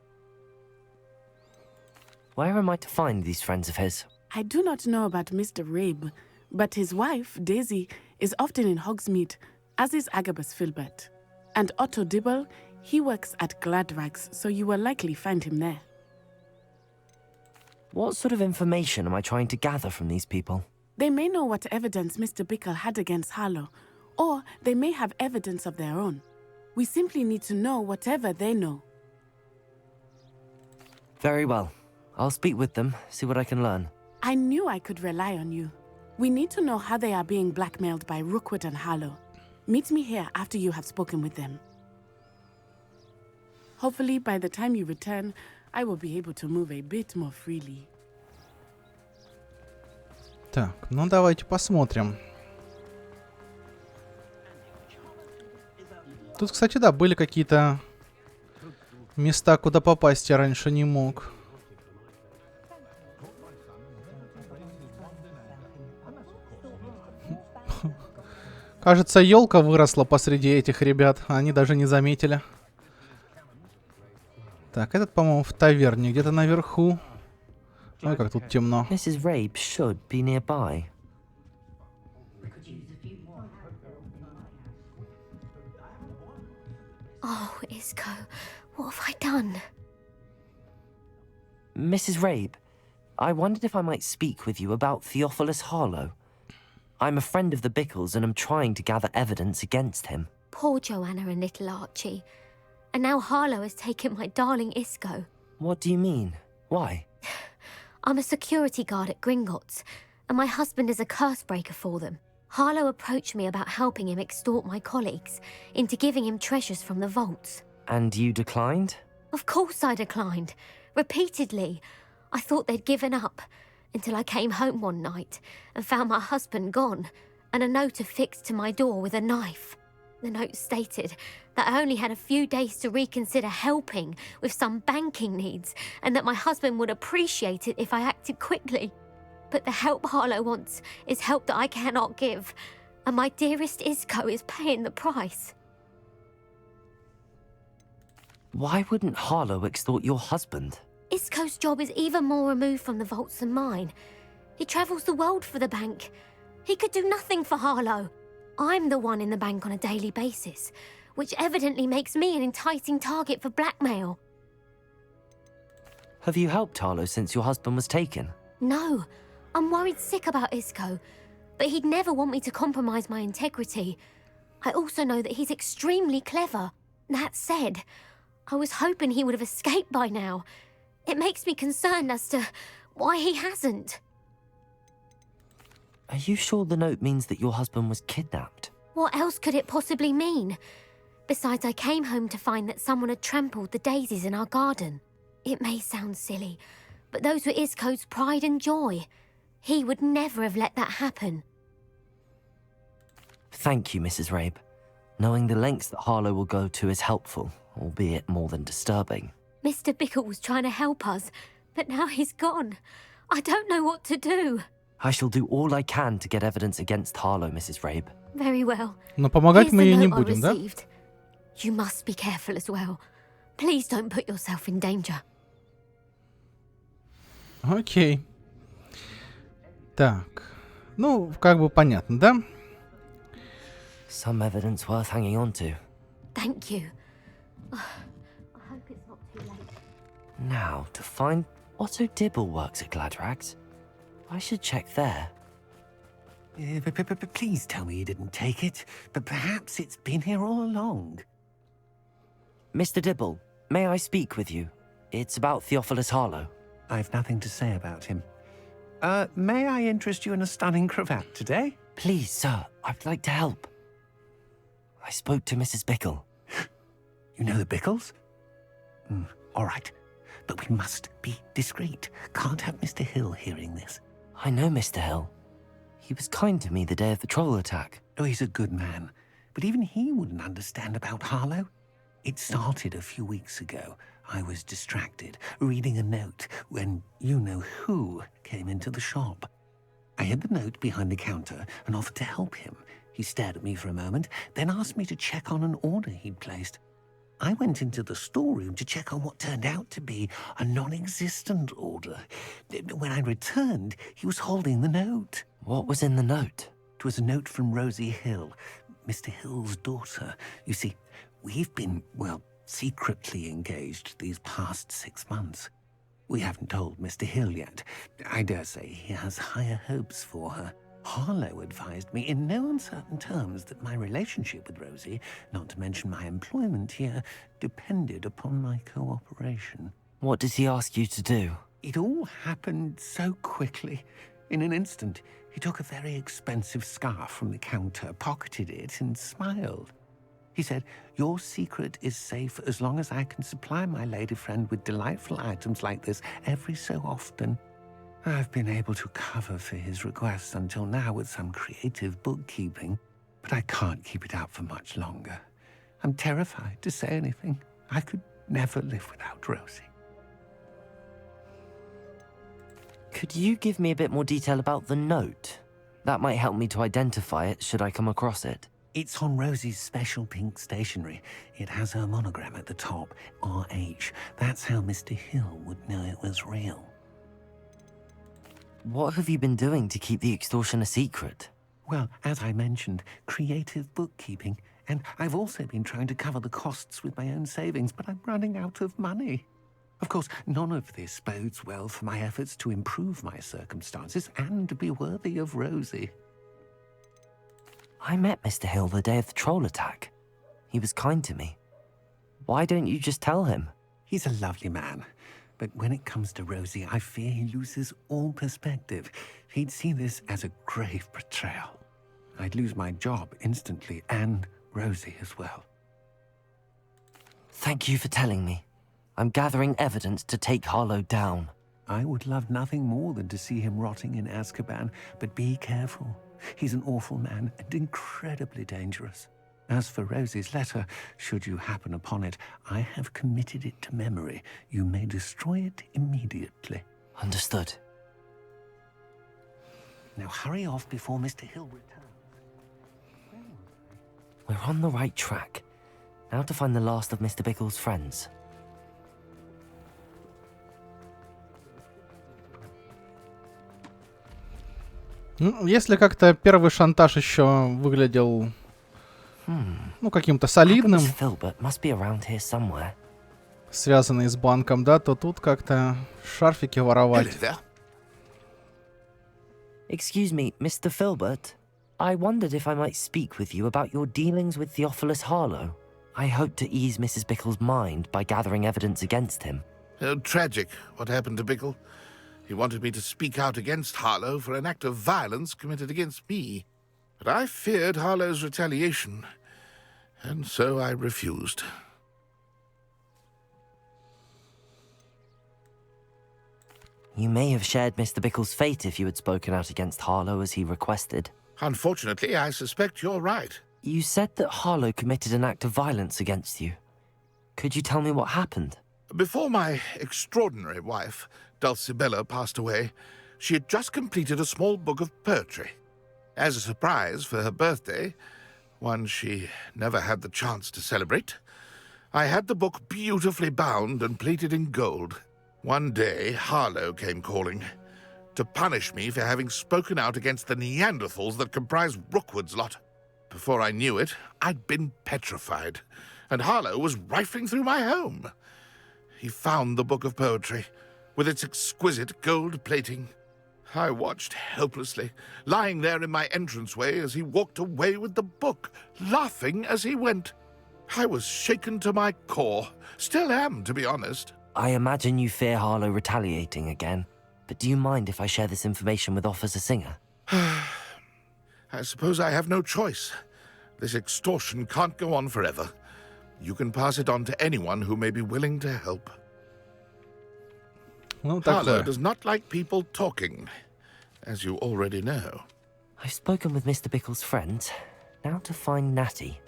Where am I to find these friends of his? I do not know about Mr. Rabe, but his wife, Daisy, is often in Hogsmeade, as is Agabus Filbert. And Otto Dibble, he works at Gladrags, so you will likely find him there. What sort of information am I trying to gather from these people? They may know what evidence Mr. Bickle had against Harlow, or they may have evidence of their own. We simply need to know whatever they know. Very well. I'll speak with them, see what I can learn. I knew I could rely on you. We need to know how they are being blackmailed by Rookwood and Harlow. Meet me here after you have spoken with them. Hopefully, by the time you return, I will be able to move a bit more freely. Так, ну давайте посмотрим. Тут, кстати, да, были какие-то места, куда попасть я раньше не мог. Кажется, елка выросла посреди этих ребят, а они даже не заметили. Так, этот, по-моему, в таверне, где-то наверху. Ой, как тут темно. Mrs. Rabe should be nearby. Oh, Isco, what have I done? Mrs. Rabe, I wondered if I might speak with you about Theophilus Harlow. I'm a friend of the Bickles and I'm trying to gather evidence against him. Poor Joanna and little Archie. And now Harlow has taken my darling Isco. What do you mean? Why? I'm a security guard at Gringotts, and my husband is a curse breaker for them. Harlow approached me about helping him extort my colleagues into giving him treasures from the vaults. And you declined? Of course I declined. Repeatedly. I thought they'd given up, until I came home one night and found my husband gone, and a note affixed to my door with a knife. The note stated that I only had a few days to reconsider helping with some banking needs, and that my husband would appreciate it if I acted quickly. But the help Harlow wants is help that I cannot give, and my dearest Isco is paying the price. Why wouldn't Harlow extort your husband? Isco's job is even more removed from the vaults than mine. He travels the world for the bank. He could do nothing for Harlow. I'm the one in the bank on a daily basis, which evidently makes me an enticing target for blackmail. Have you helped Harlow since your husband was taken? No, I'm worried sick about Isco, but he'd never want me to compromise my integrity. I also know that he's extremely clever. That said, I was hoping he would have escaped by now. It makes me concerned as to why he hasn't. Are you sure the note means that your husband was kidnapped? What else could it possibly mean? Besides, I came home to find that someone had trampled the daisies in our garden. It may sound silly, but those were Isco's pride and joy. He would never have let that happen. Thank you, Mrs. Rabe. Knowing the lengths that Harlow will go to is helpful, albeit more than disturbing. Mr. Bickle was trying to help us, but now he's gone. I don't know what to do. I shall do all I can to get evidence against Harlow, Mrs. Rabe. Very well. Но помогать Here's мы the ей не note I будем, да? received. You must be careful as well. Please don't put yourself in danger. Окей. Так. Ну, как бы понятно, да? Some evidence worth hanging on to. Thank you. I hope it's not too late. Now, to find Otto Dibble works at Gladrags. I should check there. Please tell me you didn't take it, but perhaps it's been here all along. Mr. Dibble, may I speak with you? It's about Theophilus Harlow. I've nothing to say about him. May I interest you in a stunning cravat today? Please, sir, I'd like to help. I spoke to Mrs. Bickle. You know the Bickles? All right, but we must be discreet. Can't have Mr. Hill hearing this. I know Mr. Hill. He was kind to me the day of the troll attack. Oh, he's a good man, but even he wouldn't understand about Harlow. It started a few weeks ago. I was distracted, reading a note, when you-know-who came into the shop. I hid the note behind the counter and offered to help him. He stared at me for a moment, then asked me to check on an order he'd placed. I went into the storeroom to check on what turned out to be a non-existent order. When I returned, he was holding the note. What was in the note? It was a note from Rosie Hill, Mr. Hill's daughter. You see, we've been, well, secretly engaged these past 6 months. We haven't told Mr. Hill yet. I dare say he has higher hopes for her. Harlow advised me in no uncertain terms that my relationship with Rosie, not to mention my employment here, depended upon my cooperation. What does he ask you to do? It all happened so quickly. In an instant, he took a very expensive scarf from the counter, pocketed it, and smiled. He said, "Your secret is safe as long as I can supply my lady friend with delightful items like this every so often." I've been able to cover for his requests until now with some creative bookkeeping, but I can't keep it up for much longer. I'm terrified to say anything. I could never live without Rosie. Could you give me a bit more detail about the note? That might help me to identify it should I come across it. It's on Rosie's special pink stationery. It has her monogram at the top, RH. That's how Mr. Hill would know it was real. What have you been doing to keep the extortion a secret? Well, as I mentioned, creative bookkeeping. And I've also been trying to cover the costs with my own savings, but I'm running out of money. Of course, none of this bodes well for my efforts to improve my circumstances and to be worthy of Rosie. I met Mr. Hill the day of the troll attack. He was kind to me. Why don't you just tell him? He's a lovely man. But when it comes to Rosie, I fear he loses all perspective. He'd see this as a grave betrayal. I'd lose my job instantly, and Rosie as well. Thank you for telling me. I'm gathering evidence to take Harlow down. I would love nothing more than to see him rotting in Azkaban, but be careful. He's an awful man and incredibly dangerous. As for Rosie's letter, should you happen upon it, I have committed it to memory. You may destroy it immediately. Understood. Now hurry off before Mr. Hill returns. We're on the right track. Now to find the last of Mr. Bickle's friends. Ну, если как-то первый шантаж еще выглядел, ну, каким-то солидным, связанный с банком, да, то тут как-то шарфики воровать. Excuse me, Mr. Filbert. I wondered if I might speak with you about your dealings with Theophilus Harlow. I hope to ease Mrs. Bickle's mind by gathering evidence against him. Tragic, what happened to Bickle. He wanted me to speak out against Harlow for an act of violence committed against me. But I feared Harlow's retaliation, and so I refused. You may have shared Mr. Bickle's fate if you had spoken out against Harlow as he requested. Unfortunately, I suspect you're right. You said that Harlow committed an act of violence against you. Could you tell me what happened? Before my extraordinary wife, Dulcibella, passed away, she had just completed a small book of poetry. As a surprise for her birthday, one she never had the chance to celebrate, I had the book beautifully bound and plated in gold. One day, Harlow came calling to punish me for having spoken out against the Neanderthals that comprise Rookwood's lot. Before I knew it, I'd been petrified, and Harlow was rifling through my home. He found the book of poetry, with its exquisite gold plating. I watched helplessly, lying there in my entranceway as he walked away with the book, laughing as he went. I was shaken to my core. Still am, to be honest. I imagine you fear Harlow retaliating again, but do you mind if I share this information with Officer Singer? I suppose I have no choice. This extortion can't go on forever. You can pass it on to anyone who may be willing to help. Ну, Harlow does not like people talking, as you already know. I've spoken with Mr. Bickle's friends. Now to find Natty.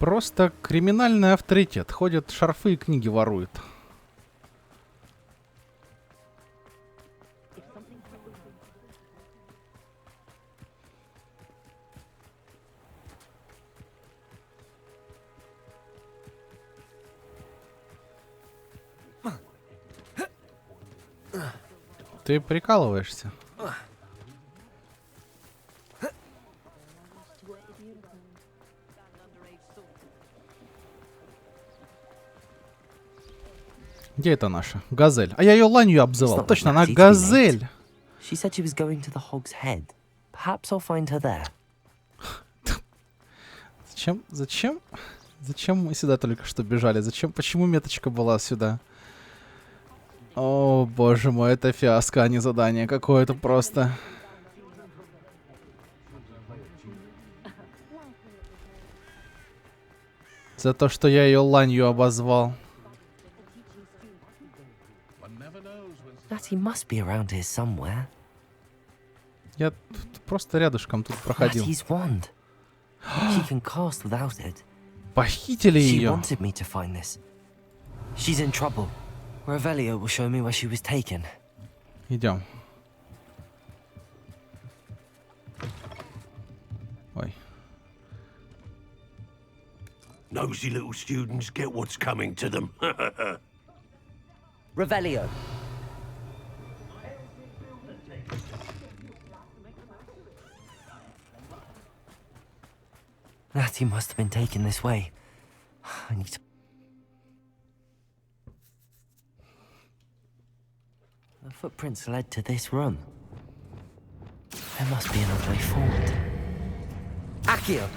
Просто криминальный авторитет. Ходят, шарфы и книги ворует. Ты прикалываешься? Где это наша? Газель. А я ее ланью обзывал. Точно, она Газель. She said she was going to the Hog's Head. Perhaps I'll find her there. Зачем мы сюда только что бежали? Почему меточка была сюда? О, боже мой, это фиаско, а не задание какое-то просто. За то, что я ее ланью обозвал. Natty must be around here somewhere. Я просто рядышком тут проходил. Natty's wand. She can cast without it. Похитили ее. She wanted me to find this. She's in trouble. Revelio will show me where she was taken. Идем. Ой. Nosy little students get what's coming to them. Revelio. Natty must have been taken this way. I need to... The footprints led to this room. There must be another way forward. Accio.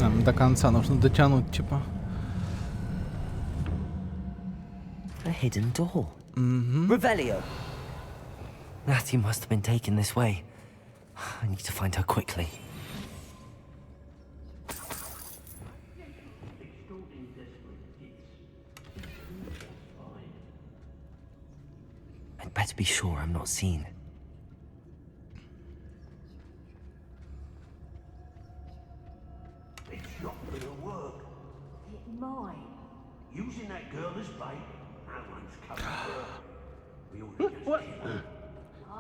Нам до конца нужно дотянуть, типа. A hidden door. Mm-hmm. Revelio. Natty must have been taken this way. I need to find her quickly. I'd better be sure I'm not seen. It's not gonna work. It might. Using that girl as bait, that one's coming for her. We ought to just kill her.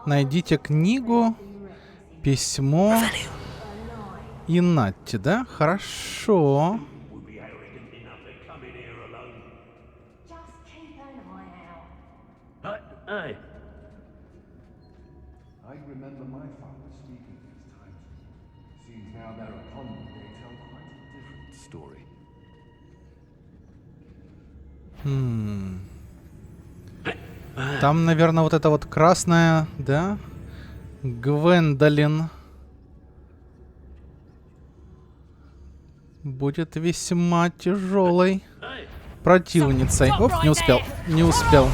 Найдите книгу, письмо и Натти, да? Хорошо. Would be arrogant enough to come in here alone. Just keep an eye out. Hey. I remember my father speaking these times. Seems now they're upon me, they tell quite a different story. Там, наверное, вот эта вот красная, да? Гвендолин будет весьма тяжелой противницей. Оп, не успел, не успел.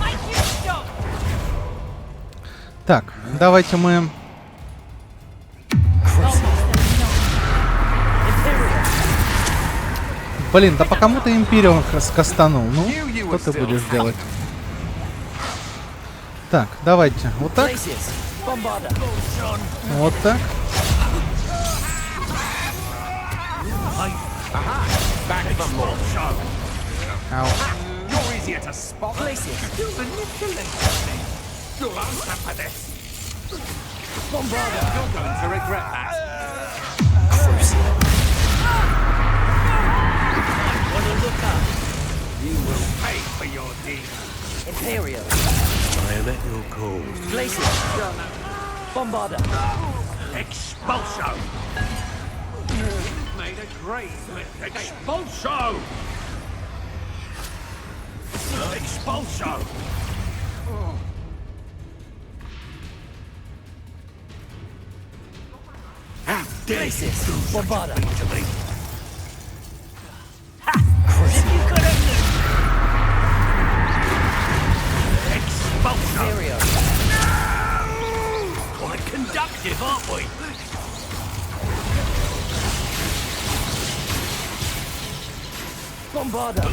Так, давайте мы... Блин, да по кому ты Империум скастанул? Ну, что ты будешь делать? Так, давайте. Вот так. Вот так. Ау. You will pay for your deeds. Imperio. I am at your call. Glacier. Bombarda. Expulso! Made a great Expulso! Expulso! How dare you do Bombarda. to me? Imperio. Quite conductive, aren't we? Bombarda.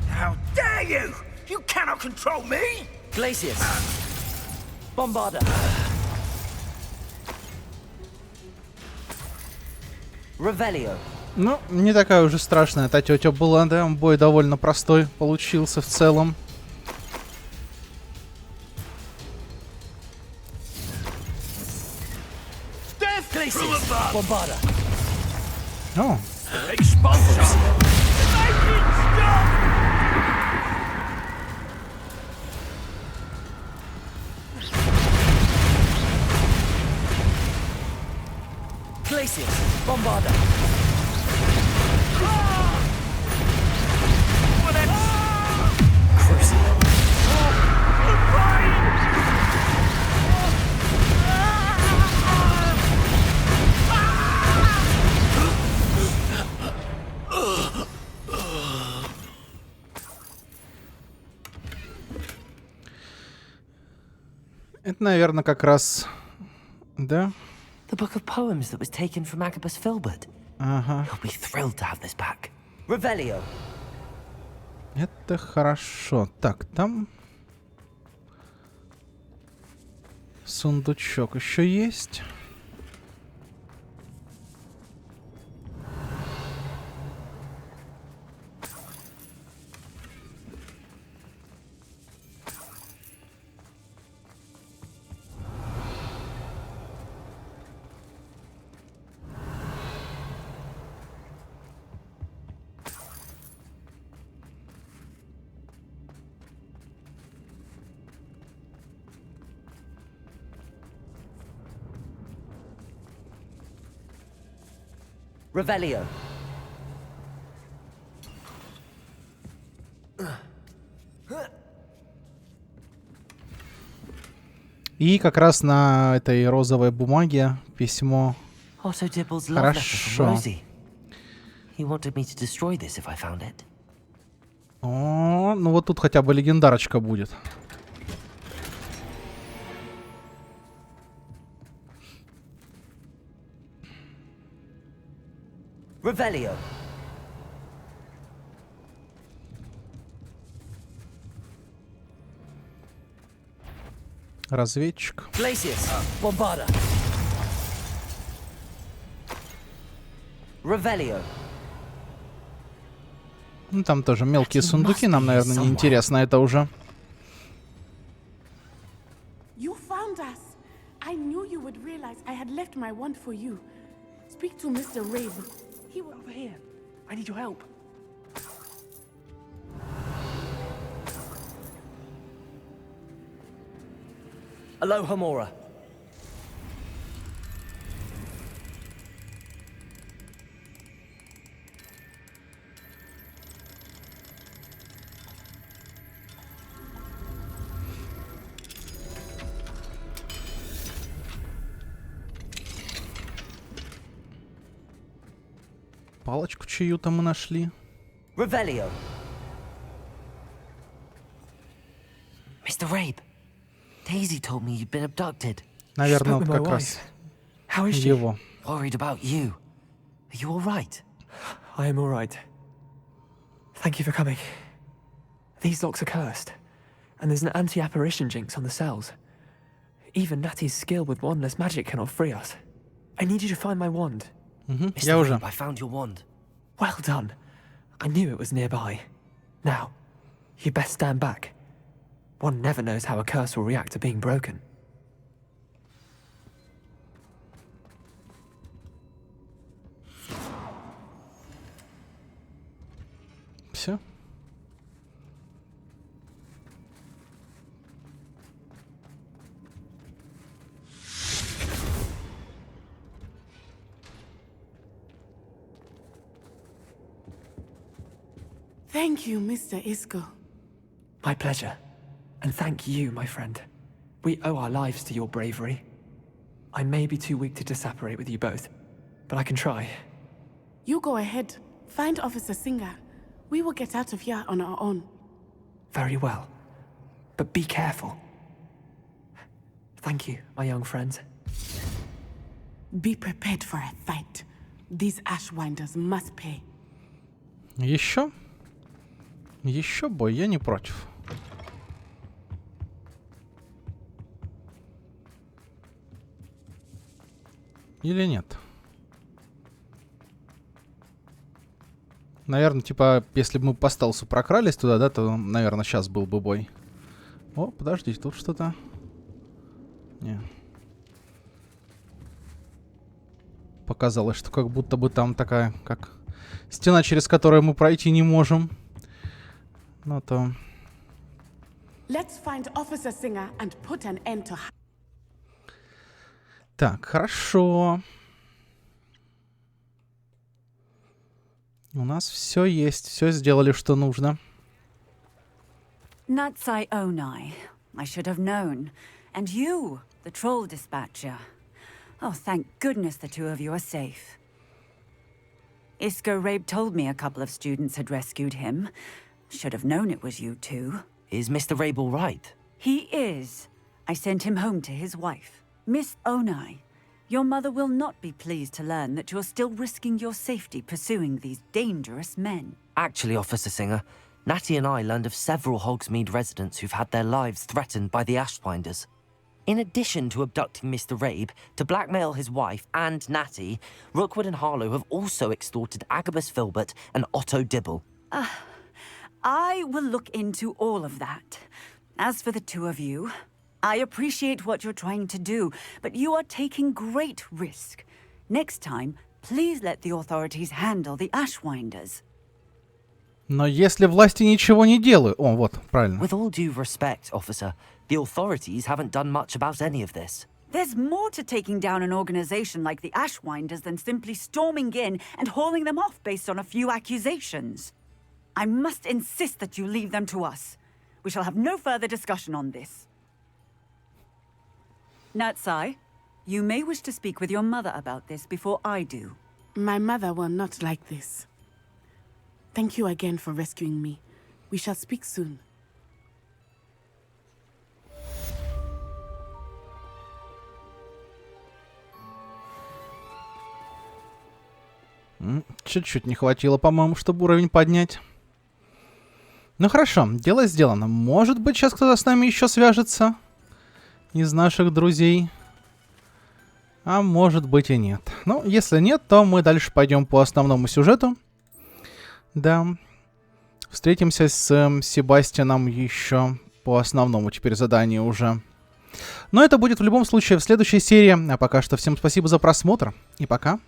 How dare you! You cannot control me! Glacius. Bombarda. Revelio. Ну, не такая уже страшная эта тетя была, да? Бой довольно простой получился в целом. Bombarda. О. Glacius. Bombarda. Это, наверное, как раз... Да? The book of poems that was taken from Agabus Filbert. Ага. He'll be thrilled to have this back. Revelio. Это хорошо. Так, там... Сундучок еще есть. Revelio. И как раз на этой розовой бумаге письмо. Otto Dibble's love letter from Хорошо. Rosie. He wanted me to destroy this if I found it. О, ну вот тут хотя бы легендарочка будет. Revelio. Разведчик. Glacius. Bombarda. Revelio. Ну, там тоже мелкие сундуки, нам, наверное, не интересно это уже. You found us. I knew you would realize I had left my wand for you. Speak to Mr. Rabe. He will... Over here. I need your help. Aloha Mora. Палочку чью-то мы нашли. Revelio. Mr. Rabe, Daisy told me you'd been abducted. Наверное, вот как раз его. Worried about you. Are you all right? I am all right. Thank you for coming. These locks are cursed, and there's an anti-apparition jinx on the cells. Even Natty's skill with wandless magic cannot free us. I need you to find my wand. Я уже. I found your wand. Well done. I knew it was nearby. Now, you best stand back. One never knows how a curse will react to being broken. Все. Thank you, Mr. Isco. My pleasure. And thank you, my friend. We owe our lives to your bravery. I may be too weak to disapparate with you both, but I can try. You go ahead. Find Officer Singer. We will get out of here on our own. Very well. But be careful. Thank you, my young friends. Be prepared for a fight. These Ashwinders must pay. Еще? Еще бой, я не против. Или нет? Наверное, типа, если бы мы по стелсу прокрались туда, да, то, наверное, сейчас был бы бой. О, подождите, тут что-то... Не. Показалось, что как будто бы там такая, как... стена, через которую мы пройти не можем. Ну то... Let's find Officer Singer and put an end to... Так, хорошо. У нас все есть, все сделали, что нужно. Natsai Onai. I should have known. And you, the troll dispatcher. Oh, thank goodness the two of you are safe. Isco Rabe told me a couple of students had rescued him. Should have known it was you two. Is Mr. Rabe all right? He is. I sent him home to his wife. Miss Onai, your mother will not be pleased to learn that you're still risking your safety pursuing these dangerous men. Actually, Officer Singer, Natty and I learned of several Hogsmeade residents who've had their lives threatened by the Ashwinders. In addition to abducting Mr. Rabe to blackmail his wife and Natty, Rookwood and Harlow have also extorted Agabus Filbert and Otto Dibble. I will look into all of that. As for the two of you, I appreciate what you're trying to do, but you are taking great risk. Next time, please let the authorities handle the Ashwinders. Но если власти ничего не делают... О, вот, правильно. With all due respect, officer, the authorities haven't done much about any of this. There's more to taking down an organization like the Ashwinders than simply storming in and hauling them off based on a few accusations. I must insist that you leave them to us. We shall have no further discussion on this. Natsai, you may wish to speak with your mother about this before I do. My mother will not like this. Thank you again for rescuing me. We shall speak soon. Чуть-чуть не хватило, по-моему, чтобы уровень поднять. Ну хорошо, дело сделано. Может быть, сейчас кто-то с нами еще свяжется из наших друзей. А может быть и нет. Ну, если нет, то мы дальше пойдем по основному сюжету. Да. Встретимся с Себастьяном еще по основному теперь заданию уже. Но это будет в любом случае в следующей серии. А пока что всем спасибо за просмотр. И пока.